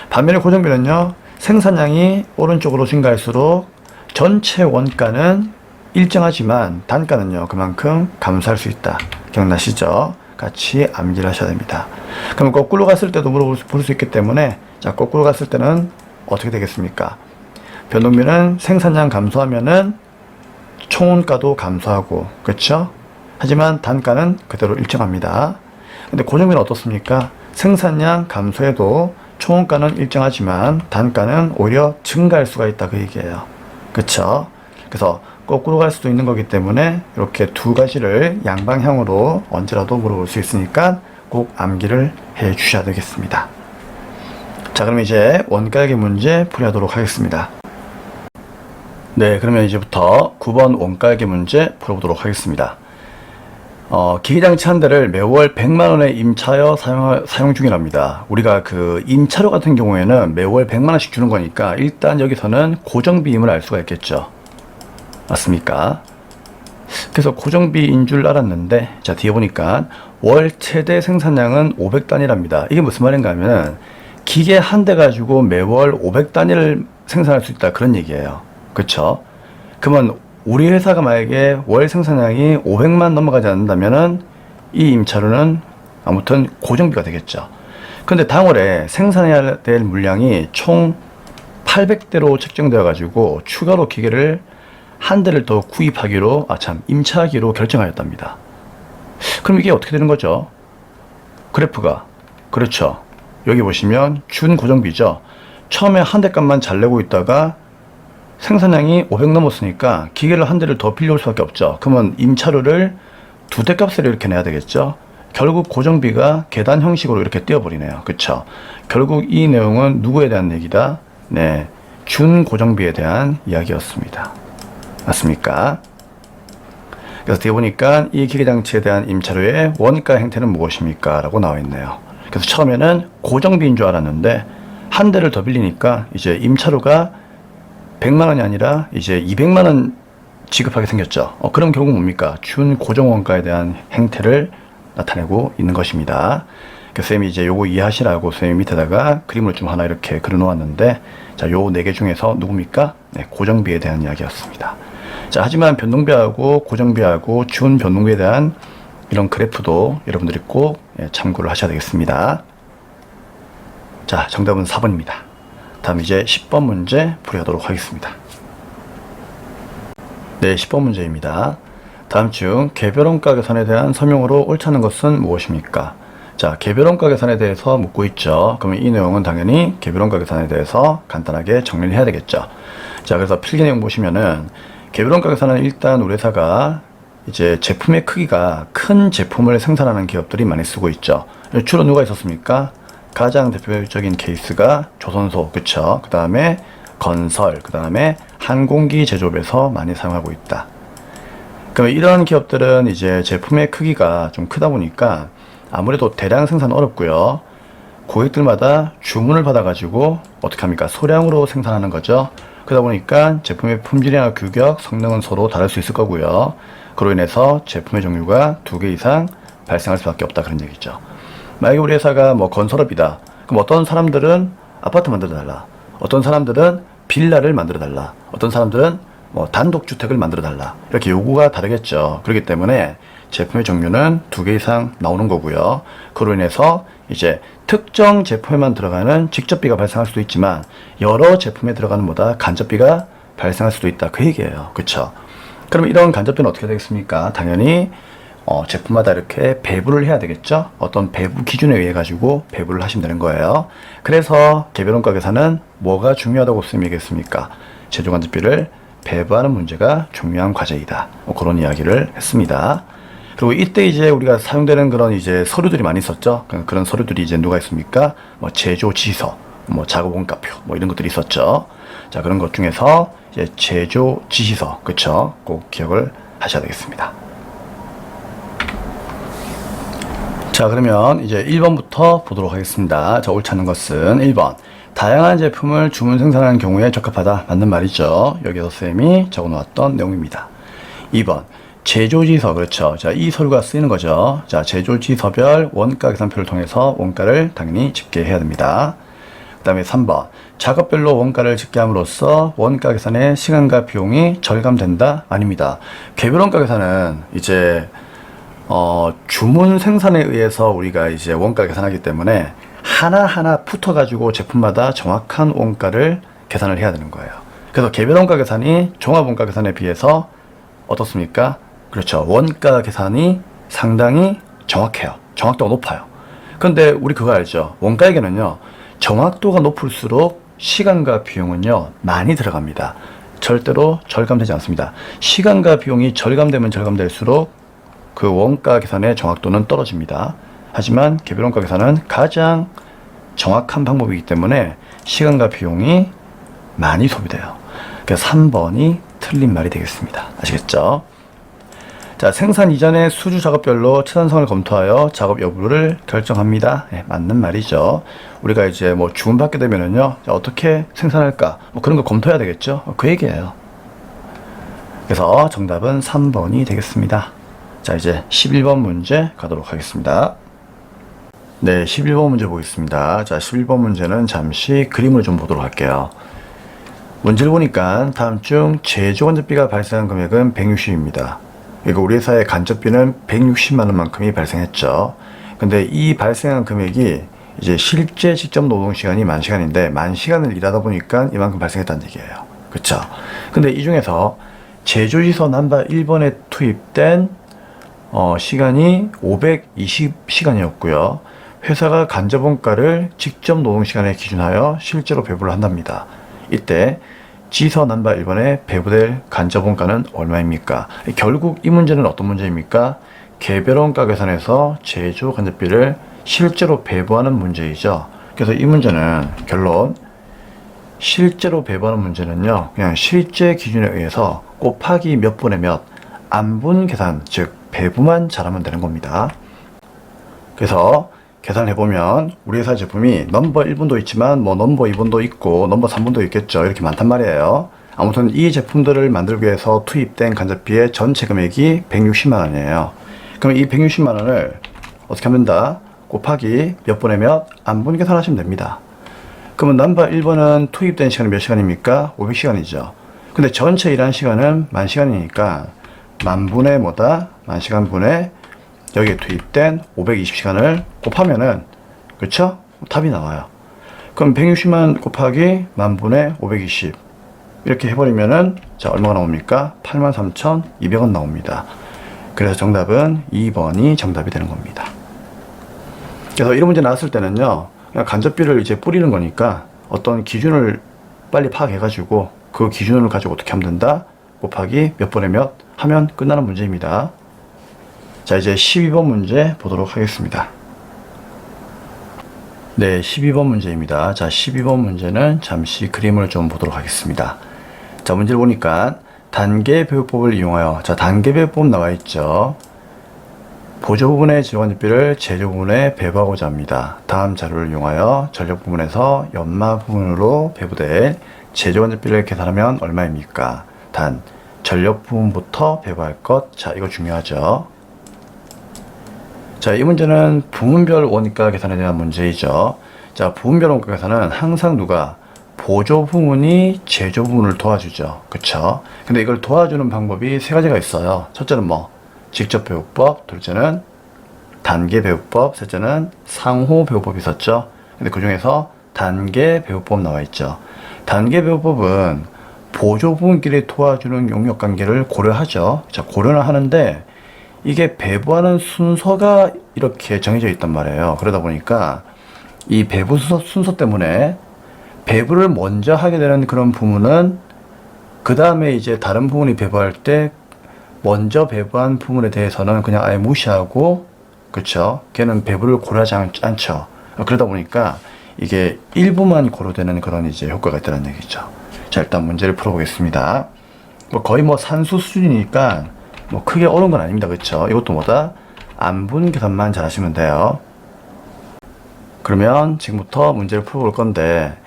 S1: 반면에 고정비는요, 생산량이 오른쪽으로 증가할수록 전체 원가는 일정하지만 단가는요, 그만큼 감소할 수 있다. 기억나시죠? 같이 암기를 하셔야 됩니다. 그럼 거꾸로 갔을 때도 물어볼 수 있기 때문에, 자, 거꾸로 갔을 때는 어떻게 되겠습니까? 변동비는 생산량 감소하면은 총원가도 감소하고, 그렇죠? 하지만 단가는 그대로 일정합니다. 근데 고정비는 어떻습니까? 생산량 감소해도 총원가는 일정하지만 단가는 오히려 증가할 수가 있다, 그 얘기예요. 그쵸? 그래서 거꾸로 갈 수도 있는 거기 때문에 이렇게 두 가지를 양방향으로 언제라도 물어볼 수 있으니까 꼭 암기를 해 주셔야 되겠습니다. 자, 그럼 이제 원가액의 문제 풀이하도록 하겠습니다. 네, 그러면 이제부터 9번 원가액의 문제 풀어보도록 하겠습니다. 기기장치 한 대를 매월 100만원에 임차하여 사용 중이랍니다. 우리가 그 임차료 같은 경우에는 매월 100만원씩 주는 거니까 일단 여기서는 고정비임을 알 수가 있겠죠. 맞습니까? 그래서 고정비인 줄 알았는데, 자, 뒤에 보니까 월 최대 생산량은 500단위랍니다. 이게 무슨 말인가 하면 기계 한 대 가지고 매월 500단위를 생산할 수 있다, 그런 얘기예요. 그쵸? 그러면 우리 회사가 만약에 월 생산량이 500만 넘어가지 않는다면은 이 임차료는 아무튼 고정비가 되겠죠. 그런데 당월에 생산해야 될 물량이 총 800대로 책정되어 가지고 추가로 기계를 한 대를 더 구입하기로, 임차하기로 결정하였답니다. 그럼 이게 어떻게 되는 거죠? 그래프가, 그렇죠. 여기 보시면 준고정비죠. 처음에 한 대 값만 잘 내고 있다가 생산량이 500 넘었으니까 기계를 한 대를 더 빌려올 수밖에 없죠. 그러면 임차료를 두 대 값을 이렇게 내야 되겠죠. 결국 고정비가 계단 형식으로 이렇게 띄어버리네요. 그쵸? 결국 이 내용은 누구에 대한 얘기다? 네, 준고정비에 대한 이야기였습니다. 맞습니까? 그래서 뒤에 보니까 이 기계장치에 대한 임차료의 원가 행태는 무엇입니까? 라고 나와 있네요. 그래서 처음에는 고정비인 줄 알았는데 한 대를 더 빌리니까 이제 임차료가 100만원이 아니라 이제 200만원 지급하게 생겼죠. 그럼 결국 뭡니까? 준고정원가에 대한 행태를 나타내고 있는 것입니다. 그래서 쌤이 이제 요거 이해하시라고 쌤이 밑에다가 그림을 좀 하나 이렇게 그려 놓았는데, 자, 요 네 개 중에서 누굽니까? 네, 고정비에 대한 이야기였습니다. 자, 하지만 변동비하고 고정비하고 준변동비에 대한 이런 그래프도 여러분들이 꼭 참고를 하셔야 되겠습니다. 자, 정답은 4번입니다. 다음 이제 10번 문제 풀이하도록 하겠습니다. 네, 10번 문제입니다. 다음 중 개별원가 계산에 대한 설명으로 옳지 않은 것은 무엇입니까? 자, 개별원가 계산에 대해서 묻고 있죠. 그러면 이 내용은 당연히 개별원가 계산에 대해서 간단하게 정리를 해야 되겠죠. 자, 그래서 필기 내용 보시면은 개별원가 계산은 일단 우리 회사가 이제 제품의 크기가 큰 제품을 생산하는 기업들이 많이 쓰고 있죠. 주로 누가 있었습니까? 가장 대표적인 케이스가 조선소, 그쵸? 그 다음에 건설, 그 다음에 항공기 제조업에서 많이 사용하고 있다. 그러면 이런 기업들은 이제 제품의 크기가 좀 크다 보니까 아무래도 대량 생산 어렵고요. 고객들마다 주문을 받아가지고 어떻게 합니까? 소량으로 생산하는 거죠. 그러다 보니까 제품의 품질이나 규격, 성능은 서로 다를 수 있을 거고요. 그로 인해서 제품의 종류가 2개 이상 발생할 수밖에 없다 그런 얘기죠. 만약에 우리 회사가 뭐 건설업이다. 그럼 어떤 사람들은 아파트 만들어 달라. 어떤 사람들은 빌라를 만들어 달라. 어떤 사람들은 뭐 단독주택을 만들어 달라. 이렇게 요구가 다르겠죠. 그렇기 때문에 제품의 종류는 2개 이상 나오는 거고요. 그로 인해서 이제 특정 제품에만 들어가는 직접비가 발생할 수도 있지만 여러 제품에 들어가는 보다 간접비가 발생할 수도 있다. 그 얘기예요. 그렇죠? 그럼 이런 간접비는 어떻게 되겠습니까? 당연히 제품마다 이렇게 배부를 해야 되겠죠? 어떤 배부 기준에 의해 가지고 배부를 하시면 되는 거예요. 그래서 개별원가 계산은 뭐가 중요하다고 쓰이겠습니까? 제조간접비를 배부하는 문제가 중요한 과제이다. 그런 이야기를 했습니다. 그리고 이때 이제 우리가 사용되는 그런 이제 서류들이 많이 있었죠. 그런 서류들이 이제 누가 있습니까? 뭐 제조 지서, 뭐 작업 원가표, 뭐 이런 것들이 있었죠. 자, 그런 것 중에서 이제 제조 지시서, 그쵸? 꼭 기억을 하셔야 되겠습니다. 자, 그러면 이제 1번부터 보도록 하겠습니다. 자, 옳지 않은 것은 1번. 다양한 제품을 주문 생산하는 경우에 적합하다. 맞는 말이죠. 여기서 쌤이 적어 놓았던 내용입니다. 2번. 제조지서, 그렇죠. 자, 이 서류가 쓰이는 거죠. 자, 제조지서별 원가 계산표를 통해서 원가를 당연히 집계해야 됩니다. 그 다음에 3번. 작업별로 원가를 집계함으로써 원가 계산의 시간과 비용이 절감된다? 아닙니다. 개별 원가 계산은 이제 주문 생산에 의해서 우리가 이제 원가 계산하기 때문에 하나하나 붙어가지고 제품마다 정확한 원가를 계산을 해야 되는 거예요. 그래서 개별 원가 계산이 종합 원가 계산에 비해서 어떻습니까? 그렇죠. 원가 계산이 상당히 정확해요. 정확도가 높아요. 그런데 우리 그거 알죠? 원가에게는요, 정확도가 높을수록 시간과 비용은요, 많이 들어갑니다. 절대로 절감되지 않습니다. 시간과 비용이 절감되면 절감될수록 그 원가 계산의 정확도는 떨어집니다. 하지만 개별 원가 계산은 가장 정확한 방법이기 때문에 시간과 비용이 많이 소비돼요. 그래서 3번이 틀린 말이 되겠습니다. 아시겠죠? 자, 생산 이전의 수주 작업별로 최선성을 검토하여 작업 여부를 결정합니다. 네, 맞는 말이죠. 우리가 이제 뭐 주문받게 되면은요, 자, 어떻게 생산할까? 뭐 그런 거 검토해야 되겠죠? 그 얘기예요. 그래서 정답은 3번이 되겠습니다. 자, 이제 11번 문제 가도록 하겠습니다. 네, 11번 문제 보겠습니다. 자, 11번 문제는 잠시 그림을 좀 보도록 할게요. 문제를 보니까 다음 중 제조간접비가 발생한 금액은 160입니다. 그리고 우리 회사의 간접비는 160만 원만큼이 발생했죠. 근데 이 발생한 금액이 이제 실제 직접 노동 시간이 10,000시간인데 10,000시간을 일하다 보니까 이만큼 발생했다는 얘기예요. 그쵸? 근데 이 중에서 제조지서 넘버 1번에 투입된 시간이 520시간이었고요. 회사가 간접원가를 직접 노동시간에 기준하여 실제로 배부를 한답니다. 이때 지서 넘버 1번에 배부될 간접원가는 얼마입니까? 결국 이 문제는 어떤 문제입니까? 개별원가 계산에서 제조 간접비를 실제로 배부하는 문제이죠. 그래서 이 문제는 결론, 실제로 배부하는 문제는요, 그냥 실제 기준에 의해서 곱하기 몇 분의 몇, 안분 계산, 즉 배부만 잘하면 되는 겁니다. 그래서 계산해보면 우리 회사 제품이 넘버 1번도 있지만 뭐 넘버 2번도 있고 넘버 3번도 있겠죠. 이렇게 많단 말이에요. 아무튼 이 제품들을 만들기 위해서 투입된 간접비의 전체 금액이 160만 원이에요. 그럼 이 160만 원을 어떻게 하면 된다? 곱하기 몇 분의 몇, 안분 계산하시면 됩니다. 그러면 넘버 1번은 투입된 시간이 몇 시간입니까? 500시간이죠. 근데 전체 일한 시간은 10,000시간이니까 만분의 뭐다? 10,000시간 분의 여기에 투입된 520시간을 곱하면은, 그쵸? 답이 나와요. 그럼 160만 곱하기 만분의 520 이렇게 해버리면은 자, 얼마가 나옵니까? 83,200원 나옵니다. 그래서 정답은 2번이 정답이 되는 겁니다. 그래서 이런 문제 나왔을 때는요, 그냥 간접비를 이제 뿌리는 거니까 어떤 기준을 빨리 파악해가지고 그 기준을 가지고 어떻게 하면 된다? 곱하기 몇 분의 몇 하면 끝나는 문제입니다. 자, 이제 12번 문제 보도록 하겠습니다. 네, 12번 문제입니다. 자, 12번 문제는 잠시 그림을 좀 보도록 하겠습니다. 자, 문제를 보니까 단계 배분법을 이용하여, 자, 단계 배분법 나와 있죠. 보조 부분의 지원비를 제조 부분에 배부하고자 합니다. 다음 자료를 이용하여 전력 부분에서 연마 부분으로 배부될 제조원비를 계산하면 얼마입니까? 단, 전력 부분부터 배부할 것. 자, 이거 중요하죠. 자, 이 문제는 부분별 원가 계산에 대한 문제이죠. 자, 부분별 원가 계산은 항상 누가 보조 부분이 제조 부분을 도와주죠. 그쵸? 근데 이걸 도와주는 방법이 세 가지가 있어요. 첫째는 뭐? 직접 배우법, 둘째는 단계 배우법, 셋째는 상호 배우법이 있었죠. 근데 그 중에서 단계 배우법 나와 있죠. 단계 배우법은 보조 부분끼리 도와주는 용역 관계를 고려하죠. 자, 고려는 하는데 이게 배부하는 순서가 이렇게 정해져 있단 말이에요. 그러다 보니까 이 배부 순서 때문에 배부를 먼저 하게 되는 그런 부분은 그 다음에 이제 다른 부분이 배부할 때 먼저 배부한 부분에 대해서는 그냥 아예 무시하고, 그쵸? 걔는 배부를 고려하지 않죠. 그러다 보니까 이게 일부만 고려되는 그런 이제 효과가 있다는 얘기죠. 자, 일단 문제를 풀어보겠습니다. 뭐 거의 뭐 산수 수준이니까 뭐 크게 어려운 건 아닙니다. 그쵸? 이것도 뭐다? 안분 계산만 잘 하시면 돼요. 그러면 지금부터 문제를 풀어볼 건데,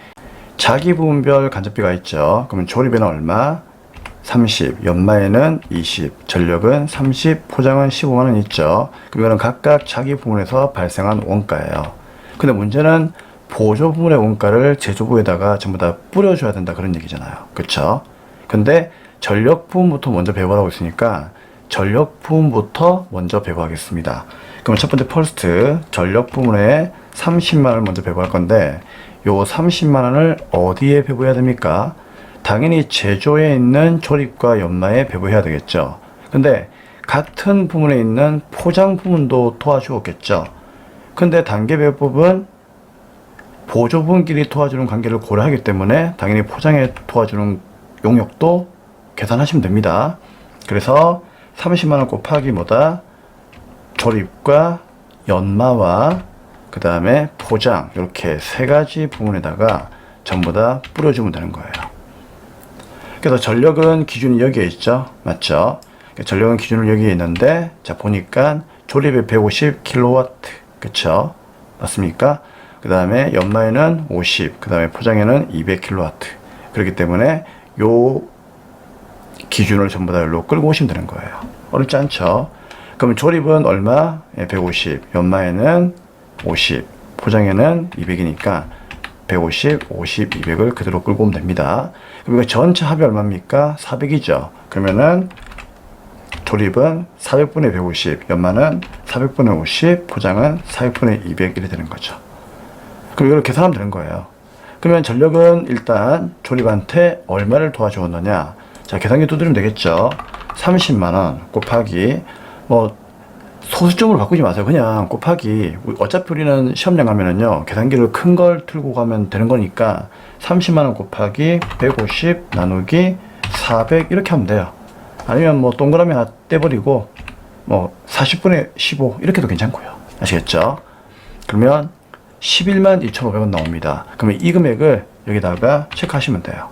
S1: 자기 부분별 간접비가 있죠. 그러면 조립에는 얼마? 30, 연마에는 20, 전력은 30, 포장은 15만원 있죠. 그럼 이거는 각각 자기 부분에서 발생한 원가예요. 근데 문제는 보조 부분의 원가를 제조부에다가 전부 다 뿌려줘야 된다, 그런 얘기잖아요. 그쵸? 근데 전력 부분부터 먼저 배부하라고 있으니까 전력 부분부터 먼저 배부하겠습니다. 그럼 첫 번째 퍼스트, 전력 부분에 30만원을 먼저 배부할 건데, 요 30만원을 어디에 배부해야 됩니까? 당연히 제조에 있는 조립과 연마에 배부해야 되겠죠. 근데 같은 부분에 있는 포장 부분도 도와주었겠죠. 근데 단계 배부법은 보조 부분끼리 도와주는 관계를 고려하기 때문에 당연히 포장에 도와주는 용역도 계산하시면 됩니다. 그래서 30만원 곱하기 뭐다? 조립과 연마와 그 다음에 포장, 이렇게 세 가지 부분에다가 전부 다 뿌려주면 되는 거예요. 그래서 전력은 기준이 여기에 있죠. 맞죠? 전력은 기준은 여기에 있는데, 자, 보니까 조립에 150kW. 그쵸? 맞습니까? 그 다음에 연마에는 50, 그 다음에 포장에는 200kW. 그렇기 때문에 요 기준을 전부 다 여기로 끌고 오시면 되는 거예요. 어렵지 않죠? 그럼 조립은 얼마? 150, 연마에는 50, 포장에는 200이니까 150, 50, 200을 그대로 끌고 오면 됩니다. 그럼 이거 전체 합이 얼마입니까? 400이죠. 그러면은 조립은 400분의 150, 연마는 400분의 50, 포장은 400분의 200 이렇게 되는 거죠. 그럼 이걸 계산하면 되는 거예요. 그러면 전력은 일단 조립한테 얼마를 도와주었느냐? 자, 계산기 두드리면 되겠죠. 30만원 곱하기, 뭐 소수점으로 바꾸지 마세요. 그냥 곱하기, 어차피 우리는 시험장 가면은요, 계산기를 큰 걸 들고 가면 되는 거니까 30만원 곱하기 150 나누기 400 이렇게 하면 돼요. 아니면 뭐 동그라미 하나 떼버리고 뭐 40분의 15 이렇게 해도 괜찮고요. 아시겠죠? 그러면 11만 2,500원 나옵니다. 그러면 이 금액을 여기다가 체크하시면 돼요.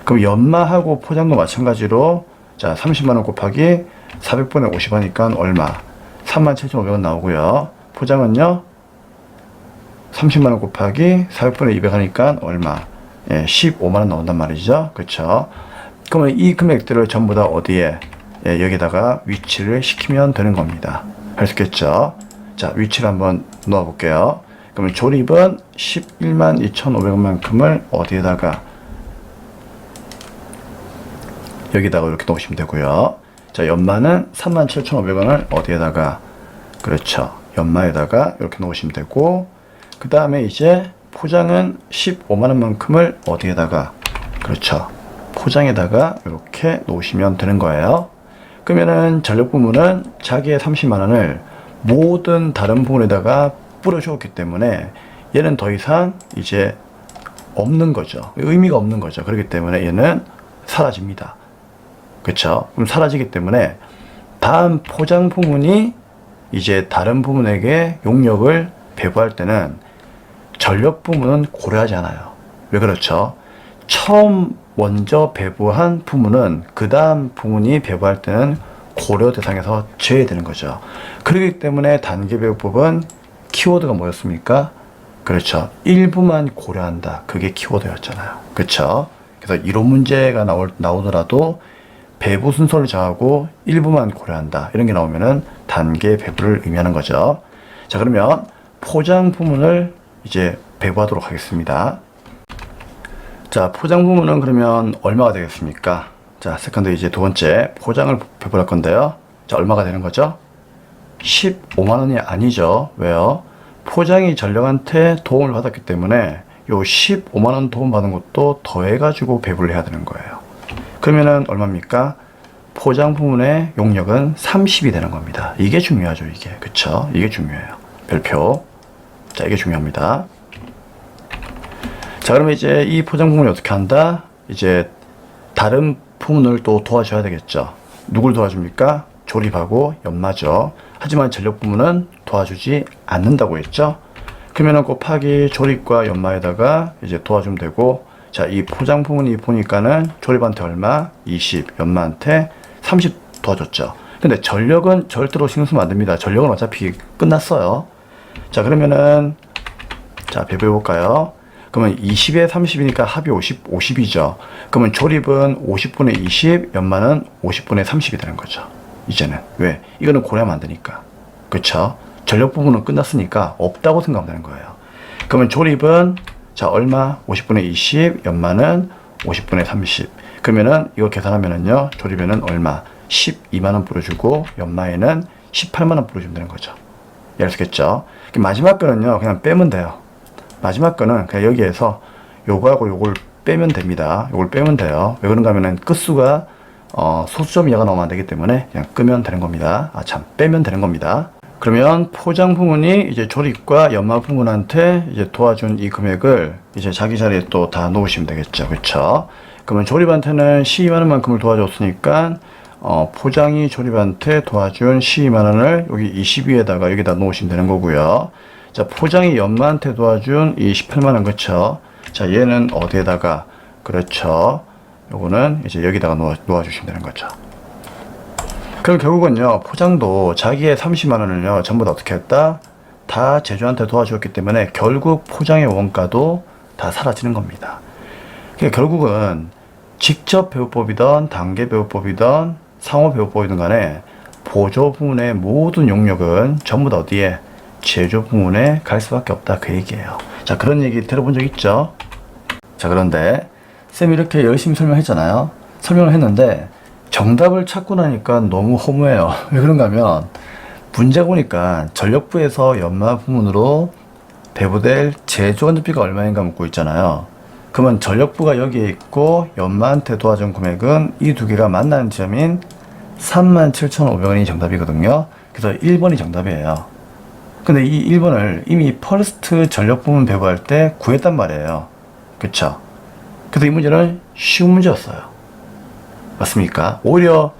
S1: 그럼 연마하고 포장도 마찬가지로, 자, 30만원 곱하기 400분의 50 하니까 얼마? 37,500원 나오고요. 포장은요, 30만원 곱하기 400분의 200 하니까 얼마? 예, 15만원 나온단 말이죠. 그쵸? 그러면 이 금액들을 전부 다 어디에? 예, 여기다가 위치를 시키면 되는 겁니다. 할 수 있겠죠? 자, 위치를 한번 넣어 볼게요. 그러면 조립은 11만 2,500원만큼을 어디에다가? 여기다가 이렇게 놓으시면 되고요. 자, 연마는 37,500원을 어디에다가? 그렇죠. 연마에다가 이렇게 놓으시면 되고, 그 다음에 이제 포장은 15만원만큼을 어디에다가? 그렇죠. 포장에다가 이렇게 놓으시면 되는 거예요. 그러면은 전력 부분은 자기의 30만원을 모든 다른 부분에다가 뿌려주었기 때문에 얘는 더 이상 이제 없는 거죠. 의미가 없는 거죠. 그렇기 때문에 얘는 사라집니다. 그쵸? 그럼 사라지기 때문에 다음 포장 부분이 이제 다른 부분에게 용역을 배부할 때는 전력 부분은 고려하지 않아요. 왜 그렇죠? 처음 먼저 배부한 부문은 그 다음 부문이 배부할 때는 고려 대상에서 제외되는 거죠. 그렇기 때문에 단계배부법은 키워드가 뭐였습니까? 그렇죠. 일부만 고려한다. 그게 키워드였잖아요. 그렇죠. 그래서 이론 문제가 나오더라도 배부 순서를 정하고 일부만 고려한다. 이런 게 나오면은 단계 배부를 의미하는 거죠. 자, 그러면 포장 부문을 이제 배부하도록 하겠습니다. 자, 포장 부문은 그러면 얼마가 되겠습니까? 자, 세컨드 이제 두 번째 포장을 배부할 건데요. 자, 얼마가 되는 거죠? 15만 원이 아니죠. 왜요? 포장이 전력한테 도움을 받았기 때문에 요 15만 원 도움 받은 것도 더해가지고 배부를 해야 되는 거예요. 그러면은 얼마입니까? 포장 부문의 용역은 30이 되는 겁니다. 이게 중요하죠, 이게. 그쵸? 이게 중요해요. 별표. 자, 이게 중요합니다. 자, 그러면 이제 이 포장 부문이 어떻게 한다? 이제 다른 부문을 또 도와줘야 되겠죠. 누굴 도와줍니까? 조립하고 연마죠. 하지만 전력 부문은 도와주지 않는다고 했죠. 그러면은 곱하기 조립과 연마에다가 이제 도와주면 되고, 자, 이 포장 부문이 보니까는 조립한테 얼마? 20, 연마한테 30 도와줬죠. 근데 전력은 절대로 신경 쓰면 안 됩니다. 전력은 어차피 끝났어요. 자, 그러면은 자, 배부해 볼까요? 그러면 20에 30이니까 합이 50, 50이죠. 그러면 조립은 50분의 20, 연마는 50분의 30이 되는 거죠. 이제는. 왜? 이거는 고려하면 안 되니까. 그쵸? 전력 부분은 끝났으니까 없다고 생각하면 되는 거예요. 그러면 조립은 자, 얼마? 50분의 20, 연마는 50분의 30. 그러면은 이거 계산하면은요, 조립에는 얼마? 12만원 뿌려주고, 연마에는 18만원 뿌려주면 되는 거죠. 이해하시겠죠? 마지막 거는요, 그냥 빼면 돼요. 마지막 거는 그냥 여기에서 요거하고 요걸 빼면 됩니다. 요걸 빼면 돼요. 왜 그런가 하면은 끝수가 소수점 이하가 나오면 안 되기 때문에 그냥 끄면 되는 겁니다. 빼면 되는 겁니다. 그러면 포장 부문이 이제 조립과 연마 부문한테 이제 도와준 이 금액을 이제 자기 자리에 또 다 놓으시면 되겠죠. 그쵸? 그러면 조립한테는 12만원만큼을 도와줬으니까 포장이 조립한테 도와준 12만원을 여기 22에다가 여기다 놓으시면 되는 거고요. 자, 포장이 연마한테 도와준 이 18만원, 그쵸? 자, 얘는 어디에다가, 그렇죠? 요거는 이제 여기다가 놓아주시면 되는 거죠. 그럼 결국은요, 포장도 자기의 30만원을요, 전부 다 어떻게 했다? 다 제조한테 도와주었기 때문에 결국 포장의 원가도 다 사라지는 겁니다. 그러니까 결국은 직접 배우법이든 단계 배우법이든 상호 배우법이든 간에 보조 부문의 모든 용역은 전부 다 어디에? 제조 부문에 갈 수밖에 없다, 그 얘기예요. 자, 그런 얘기 들어본 적 있죠? 자, 그런데 쌤이 이렇게 열심히 설명했잖아요. 설명을 했는데 정답을 찾고 나니까 너무 허무해요. 왜 그런가 하면 문제 보니까 전력부에서 연마 부문으로 배부될 제조 건조비가 얼마인가 묻고 있잖아요. 그러면 전력부가 여기에 있고 연마한테 도와준 금액은 이 두 개가 만나는 지점인 37,500원이 정답이거든요. 그래서 1번이 정답이에요. 근데 이 1번을 이미 퍼스트 전력 부문 배부할 때 구했단 말이에요. 그쵸? 그래서 이 문제는 쉬운 문제였어요. 맞습니까? 오히려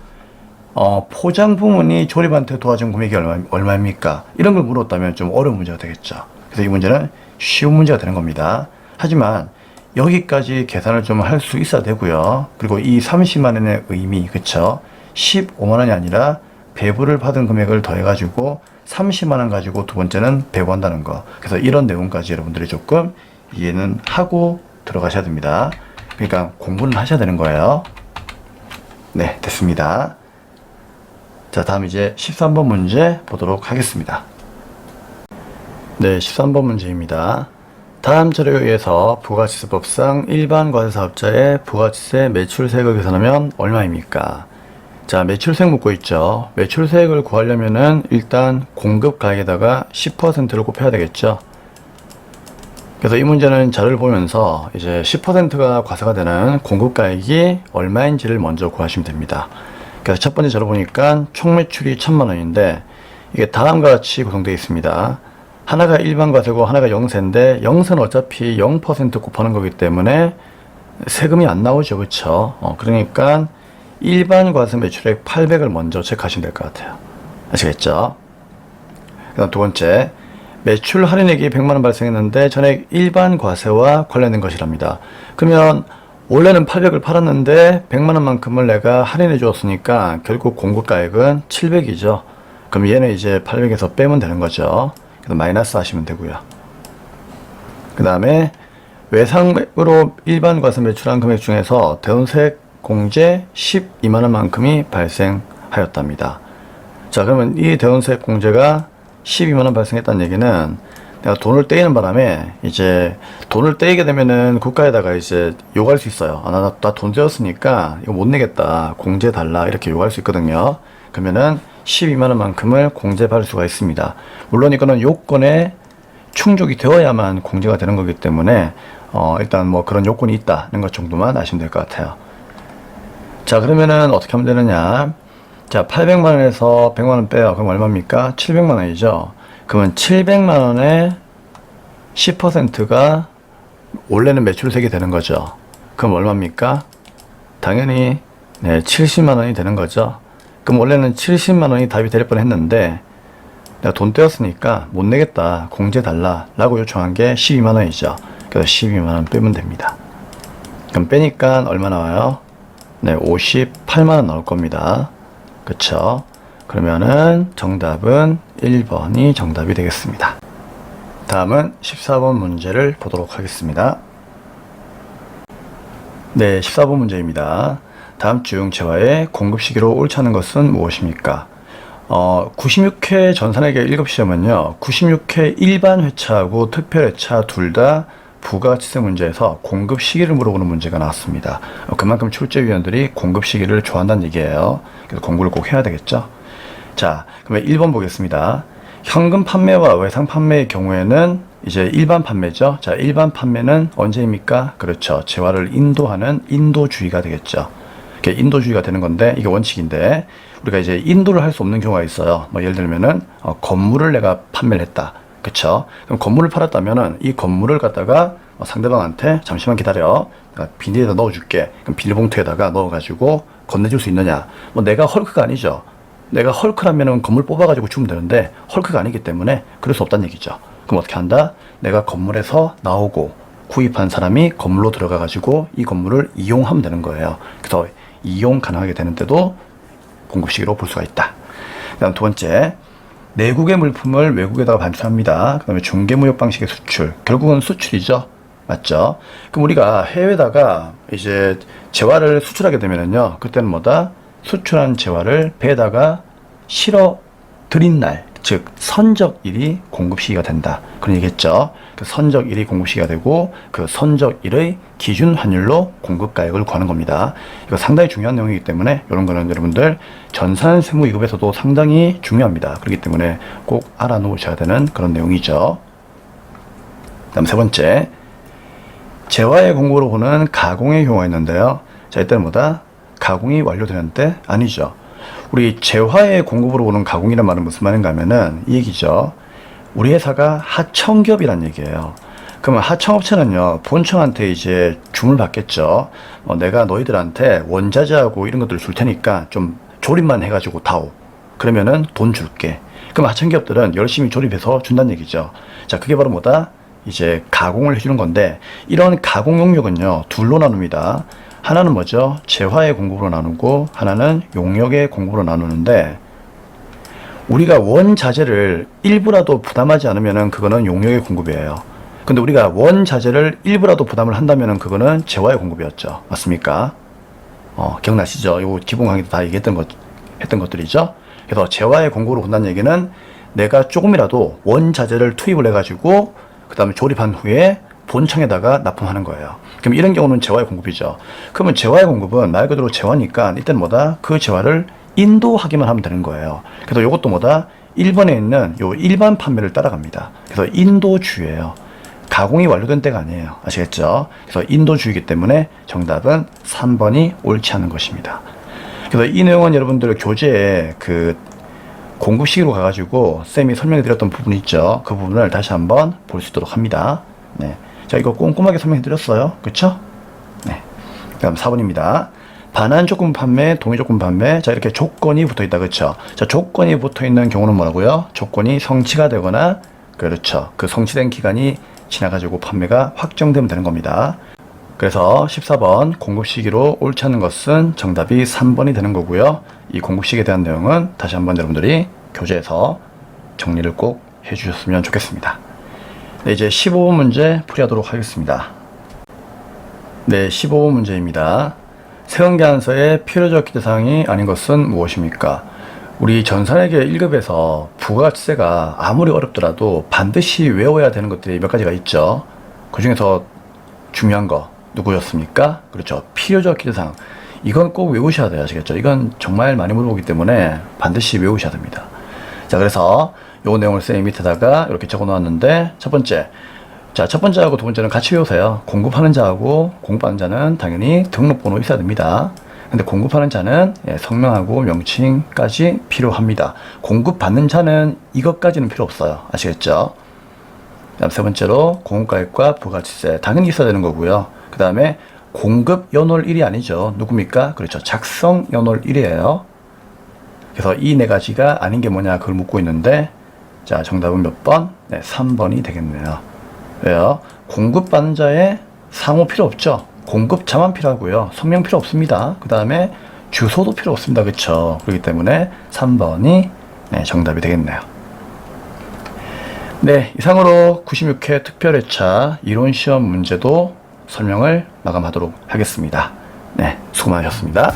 S1: 포장 부문이 조립한테 도와준 금액이 얼마입니까? 이런 걸 물었다면 좀 어려운 문제가 되겠죠. 그래서 이 문제는 쉬운 문제가 되는 겁니다. 하지만 여기까지 계산을 좀 할 수 있어야 되고요. 그리고 이 30만 원의 의미, 그쵸? 15만 원이 아니라 배부를 받은 금액을 더해가지고 30만 원 가지고 두 번째는 배부한다는 거. 그래서 이런 내용까지 여러분들이 조금 이해는 하고 들어가셔야 됩니다. 그러니까 공부는 하셔야 되는 거예요. 네, 됐습니다. 자, 다음 이제 13번 문제 보도록 하겠습니다. 네, 13번 문제입니다. 다음 자료에 의해서 부가지세법상 일반 과세사업자의 부가지세 매출세액을 계산하면 얼마입니까? 자, 매출세액 묻고 있죠. 매출세액을 구하려면은 일단 공급가액에다가 10%를 곱해야 되겠죠. 그래서 이 문제는 자료를 보면서 이제 10%가 과세가 되는 공급가액이 얼마인지를 먼저 구하시면 됩니다. 그래서 첫 번째 자료 보니까 총 매출이 1,000만 원인데 이게 다음과 같이 구성되어 있습니다. 하나가 일반 과세고 하나가 영세인데 영세는 어차피 0% 곱하는 거기 때문에 세금이 안 나오죠. 그쵸? 그러니까 일반 과세 매출액 800을 먼저 체크하시면 될 것 같아요. 아시겠죠? 그다음 두 번째, 매출 할인액이 100만 원 발생했는데 전액 일반 과세와 관련된 것이랍니다. 그러면 원래는 800을 팔았는데 100만원만큼을 내가 할인해 주었으니까 결국 공급가액은 700이죠. 그럼 얘는 이제 800에서 빼면 되는 거죠. 그래서 마이너스 하시면 되고요. 그 다음에 외상으로 일반 과세 매출한 금액 중에서 대운세액 공제 12만원만큼이 발생하였답니다. 자, 그러면 이 대운세액 공제가 12만원 발생했다는 얘기는 내가 돈을 떼이는 바람에 이제 돈을 떼이게 되면은 국가에다가 이제 요구할 수 있어요. 아, 나 돈 떼었으니까 이거 못 내겠다. 공제 달라. 이렇게 요구할 수 있거든요. 그러면은 12만원만큼을 공제받을 수가 있습니다. 물론 이거는 요건에 충족이 되어야만 공제가 되는 거기 때문에 일단 뭐 그런 요건이 있다는 것 정도만 아시면 될 것 같아요. 자, 그러면은 어떻게 하면 되느냐. 자, 800만원에서 100만원 빼요. 그럼 얼마입니까? 700만원이죠. 그러면 700만원의 10%가 원래는 매출세액이 되는 거죠. 그럼 얼마입니까? 당연히 70만원이 되는 거죠. 그럼 원래는 70만원이 답이 될 뻔했는데 내가 돈 떼었으니까 못 내겠다. 공제 달라 라고 요청한 게 12만원이죠. 그래서 12만원 빼면 됩니다. 그럼 빼니까 얼마 나와요? 58만원 나올 겁니다. 그쵸? 그러면은 정답은 1번이 정답이 되겠습니다. 다음은 14번 문제를 보도록 하겠습니다. 네, 14번 문제입니다. 다음 중 재화의 공급 시기로 옳지 않은 것은 무엇입니까? 96회 전산회계 1급 시험은요, 96회 일반 회차하고 특별 회차 둘 다 부가가치세 문제에서 공급 시기를 물어보는 문제가 나왔습니다. 그만큼 출제위원들이 공급 시기를 좋아한다는 얘기예요. 그래서 공부를 꼭 해야 되겠죠. 자, 그러면 1번 보겠습니다. 현금 판매와 외상 판매의 경우에는 이제 일반 판매죠. 자, 일반 판매는 언제입니까? 그렇죠. 재화를 인도하는 인도주의가 되겠죠. 이게 인도주의가 되는 건데 이게 원칙인데 우리가 이제 인도를 할 수 없는 경우가 있어요. 뭐 예를 들면은 건물을 내가 판매를 했다. 그쵸? 그럼 건물을 팔았다면은 이 건물을 갖다가 상대방한테 잠시만 기다려. 내가 비닐에다 넣어줄게. 그럼 비닐봉투에다가 넣어가지고 건네줄 수 있느냐? 뭐 내가 헐크가 아니죠. 내가 헐크라면은 건물 뽑아가지고 주면 되는데 헐크가 아니기 때문에 그럴 수 없다는 얘기죠. 그럼 어떻게 한다? 내가 건물에서 나오고 구입한 사람이 건물로 들어가가지고 이 건물을 이용하면 되는 거예요. 그래서 이용 가능하게 되는데도 공급 시기로 볼 수가 있다. 그다음 두 번째, 내국의 물품을 외국에다가 반출합니다. 그 다음에 중개무역 방식의 수출. 결국은 수출이죠. 맞죠? 그럼 우리가 해외에다가 이제 재화를 수출하게 되면은요, 그때는 뭐다? 수출한 재화를 배에다가 실어 들인 날, 즉 선적일이 공급시기가 된다. 그런 얘기했죠. 그 선적일이 공급시기가 되고 그 선적일의 기준 환율로 공급가액을 구하는 겁니다. 이거 상당히 중요한 내용이기 때문에 이런 거는 여러분들 전산세무 2급에서도 상당히 중요합니다. 그렇기 때문에 꼭 알아놓으셔야 되는 그런 내용이죠. 다음 세 번째, 재화의 공급으로 보는 가공의 경우가 있는데요. 자, 이때는 뭐다? 가공이 완료되는 때? 아니죠. 우리 재화의 공급으로 보는 가공이란 말은 무슨 말인가 하면은 이 얘기죠. 우리 회사가 하청기업이란 얘기예요. 그러면 하청업체는요, 본청한테 이제 주문을 받겠죠. 내가 너희들한테 원자재하고 이런 것들을 줄 테니까 좀 조립만 해가지고 다오. 그러면은 돈 줄게. 그럼 하청기업들은 열심히 조립해서 준다는 얘기죠. 자, 그게 바로 뭐다? 이제 가공을 해주는 건데, 이런 가공 용역은요, 둘로 나눕니다. 하나는 뭐죠? 재화의 공급으로 나누고 하나는 용역의 공급으로 나누는데, 우리가 원자재를 일부라도 부담하지 않으면은 그거는 용역의 공급이에요. 근데 우리가 원자재를 일부라도 부담을 한다면은 그거는 재화의 공급이었죠. 맞습니까? 기억나시죠? 이거 기본 강의도 다 얘기했던 했던 것들이죠. 그래서 재화의 공급으로 본다는 얘기는 내가 조금이라도 원자재를 투입을 해가지고 그 다음에 조립한 후에 본청에다가 납품하는 거예요. 그럼 이런 경우는 재화의 공급이죠. 그러면 재화의 공급은 말 그대로 재화니까 이때는 뭐다? 그 재화를 인도하기만 하면 되는 거예요. 그래서 이것도 뭐다? 1번에 있는 요 일반 판매를 따라갑니다. 그래서 인도주의예요. 가공이 완료된 때가 아니에요. 아시겠죠? 그래서 인도주의이기 때문에 정답은 3번이 옳지 않은 것입니다. 그래서 이 내용은 여러분들 교재에 그 공급 시기로 가가지고 쌤이 설명해 드렸던 부분이 있죠. 그 부분을 다시 한번 볼 수 있도록 합니다. 네. 자, 이거 꼼꼼하게 설명해 드렸어요. 그쵸? 네. 다음 4번입니다. 반환 조건 판매, 동의 조건 판매. 자, 이렇게 조건이 붙어 있다. 그쵸? 자, 조건이 붙어 있는 경우는 뭐라고요? 조건이 성취가 되거나, 그렇죠. 그 성취된 기간이 지나가지고 판매가 확정되면 되는 겁니다. 그래서 14번 공급 시기로 옳지 않은 것은 정답이 3번이 되는 거고요. 이 공급 시기에 대한 내용은 다시 한번 여러분들이 교재에서 정리를 꼭 해주셨으면 좋겠습니다. 네, 이제 15번 문제 풀이하도록 하겠습니다. 네, 15번 문제입니다. 세운계안서의 필요적 기대사항이 아닌 것은 무엇입니까? 우리 전산회계 1급에서 부가가치세가 아무리 어렵더라도 반드시 외워야 되는 것들이 몇 가지가 있죠. 그 중에서 중요한 거 누구였습니까? 그렇죠. 필요적 기대사항. 이건 꼭 외우셔야 돼요. 아시겠죠? 이건 정말 많이 물어보기 때문에 반드시 외우셔야 됩니다. 자, 그래서 요 내용을 쌤이 밑에다가 이렇게 적어 놓았는데, 첫 번째. 자, 첫 번째하고 두 번째는 같이 외우세요. 공급하는 자하고 공급받는 자는 당연히 등록번호 있어야 됩니다. 근데 공급하는 자는 성명하고 명칭까지 필요합니다. 공급받는 자는 이것까지는 필요 없어요. 아시겠죠? 그다음 세 번째로 공급가액과 부가가치세 당연히 있어야 되는 거고요. 그 다음에 공급 연월일이 아니죠. 누굽니까? 그렇죠. 작성 연월일이에요. 그래서 이 네 가지가 아닌 게 뭐냐 그걸 묻고 있는데, 자, 정답은 몇 번? 네, 3번이 되겠네요. 왜요? 공급받는 자의 상호 필요 없죠. 공급자만 필요하고요. 성명 필요 없습니다. 그 다음에 주소도 필요 없습니다. 그렇죠? 그렇기 때문에 3번이 정답이 되겠네요. 네, 이상으로 96회 특별회차 이론시험 문제도 설명을 마감하도록 하겠습니다. 네, 수고 많으셨습니다.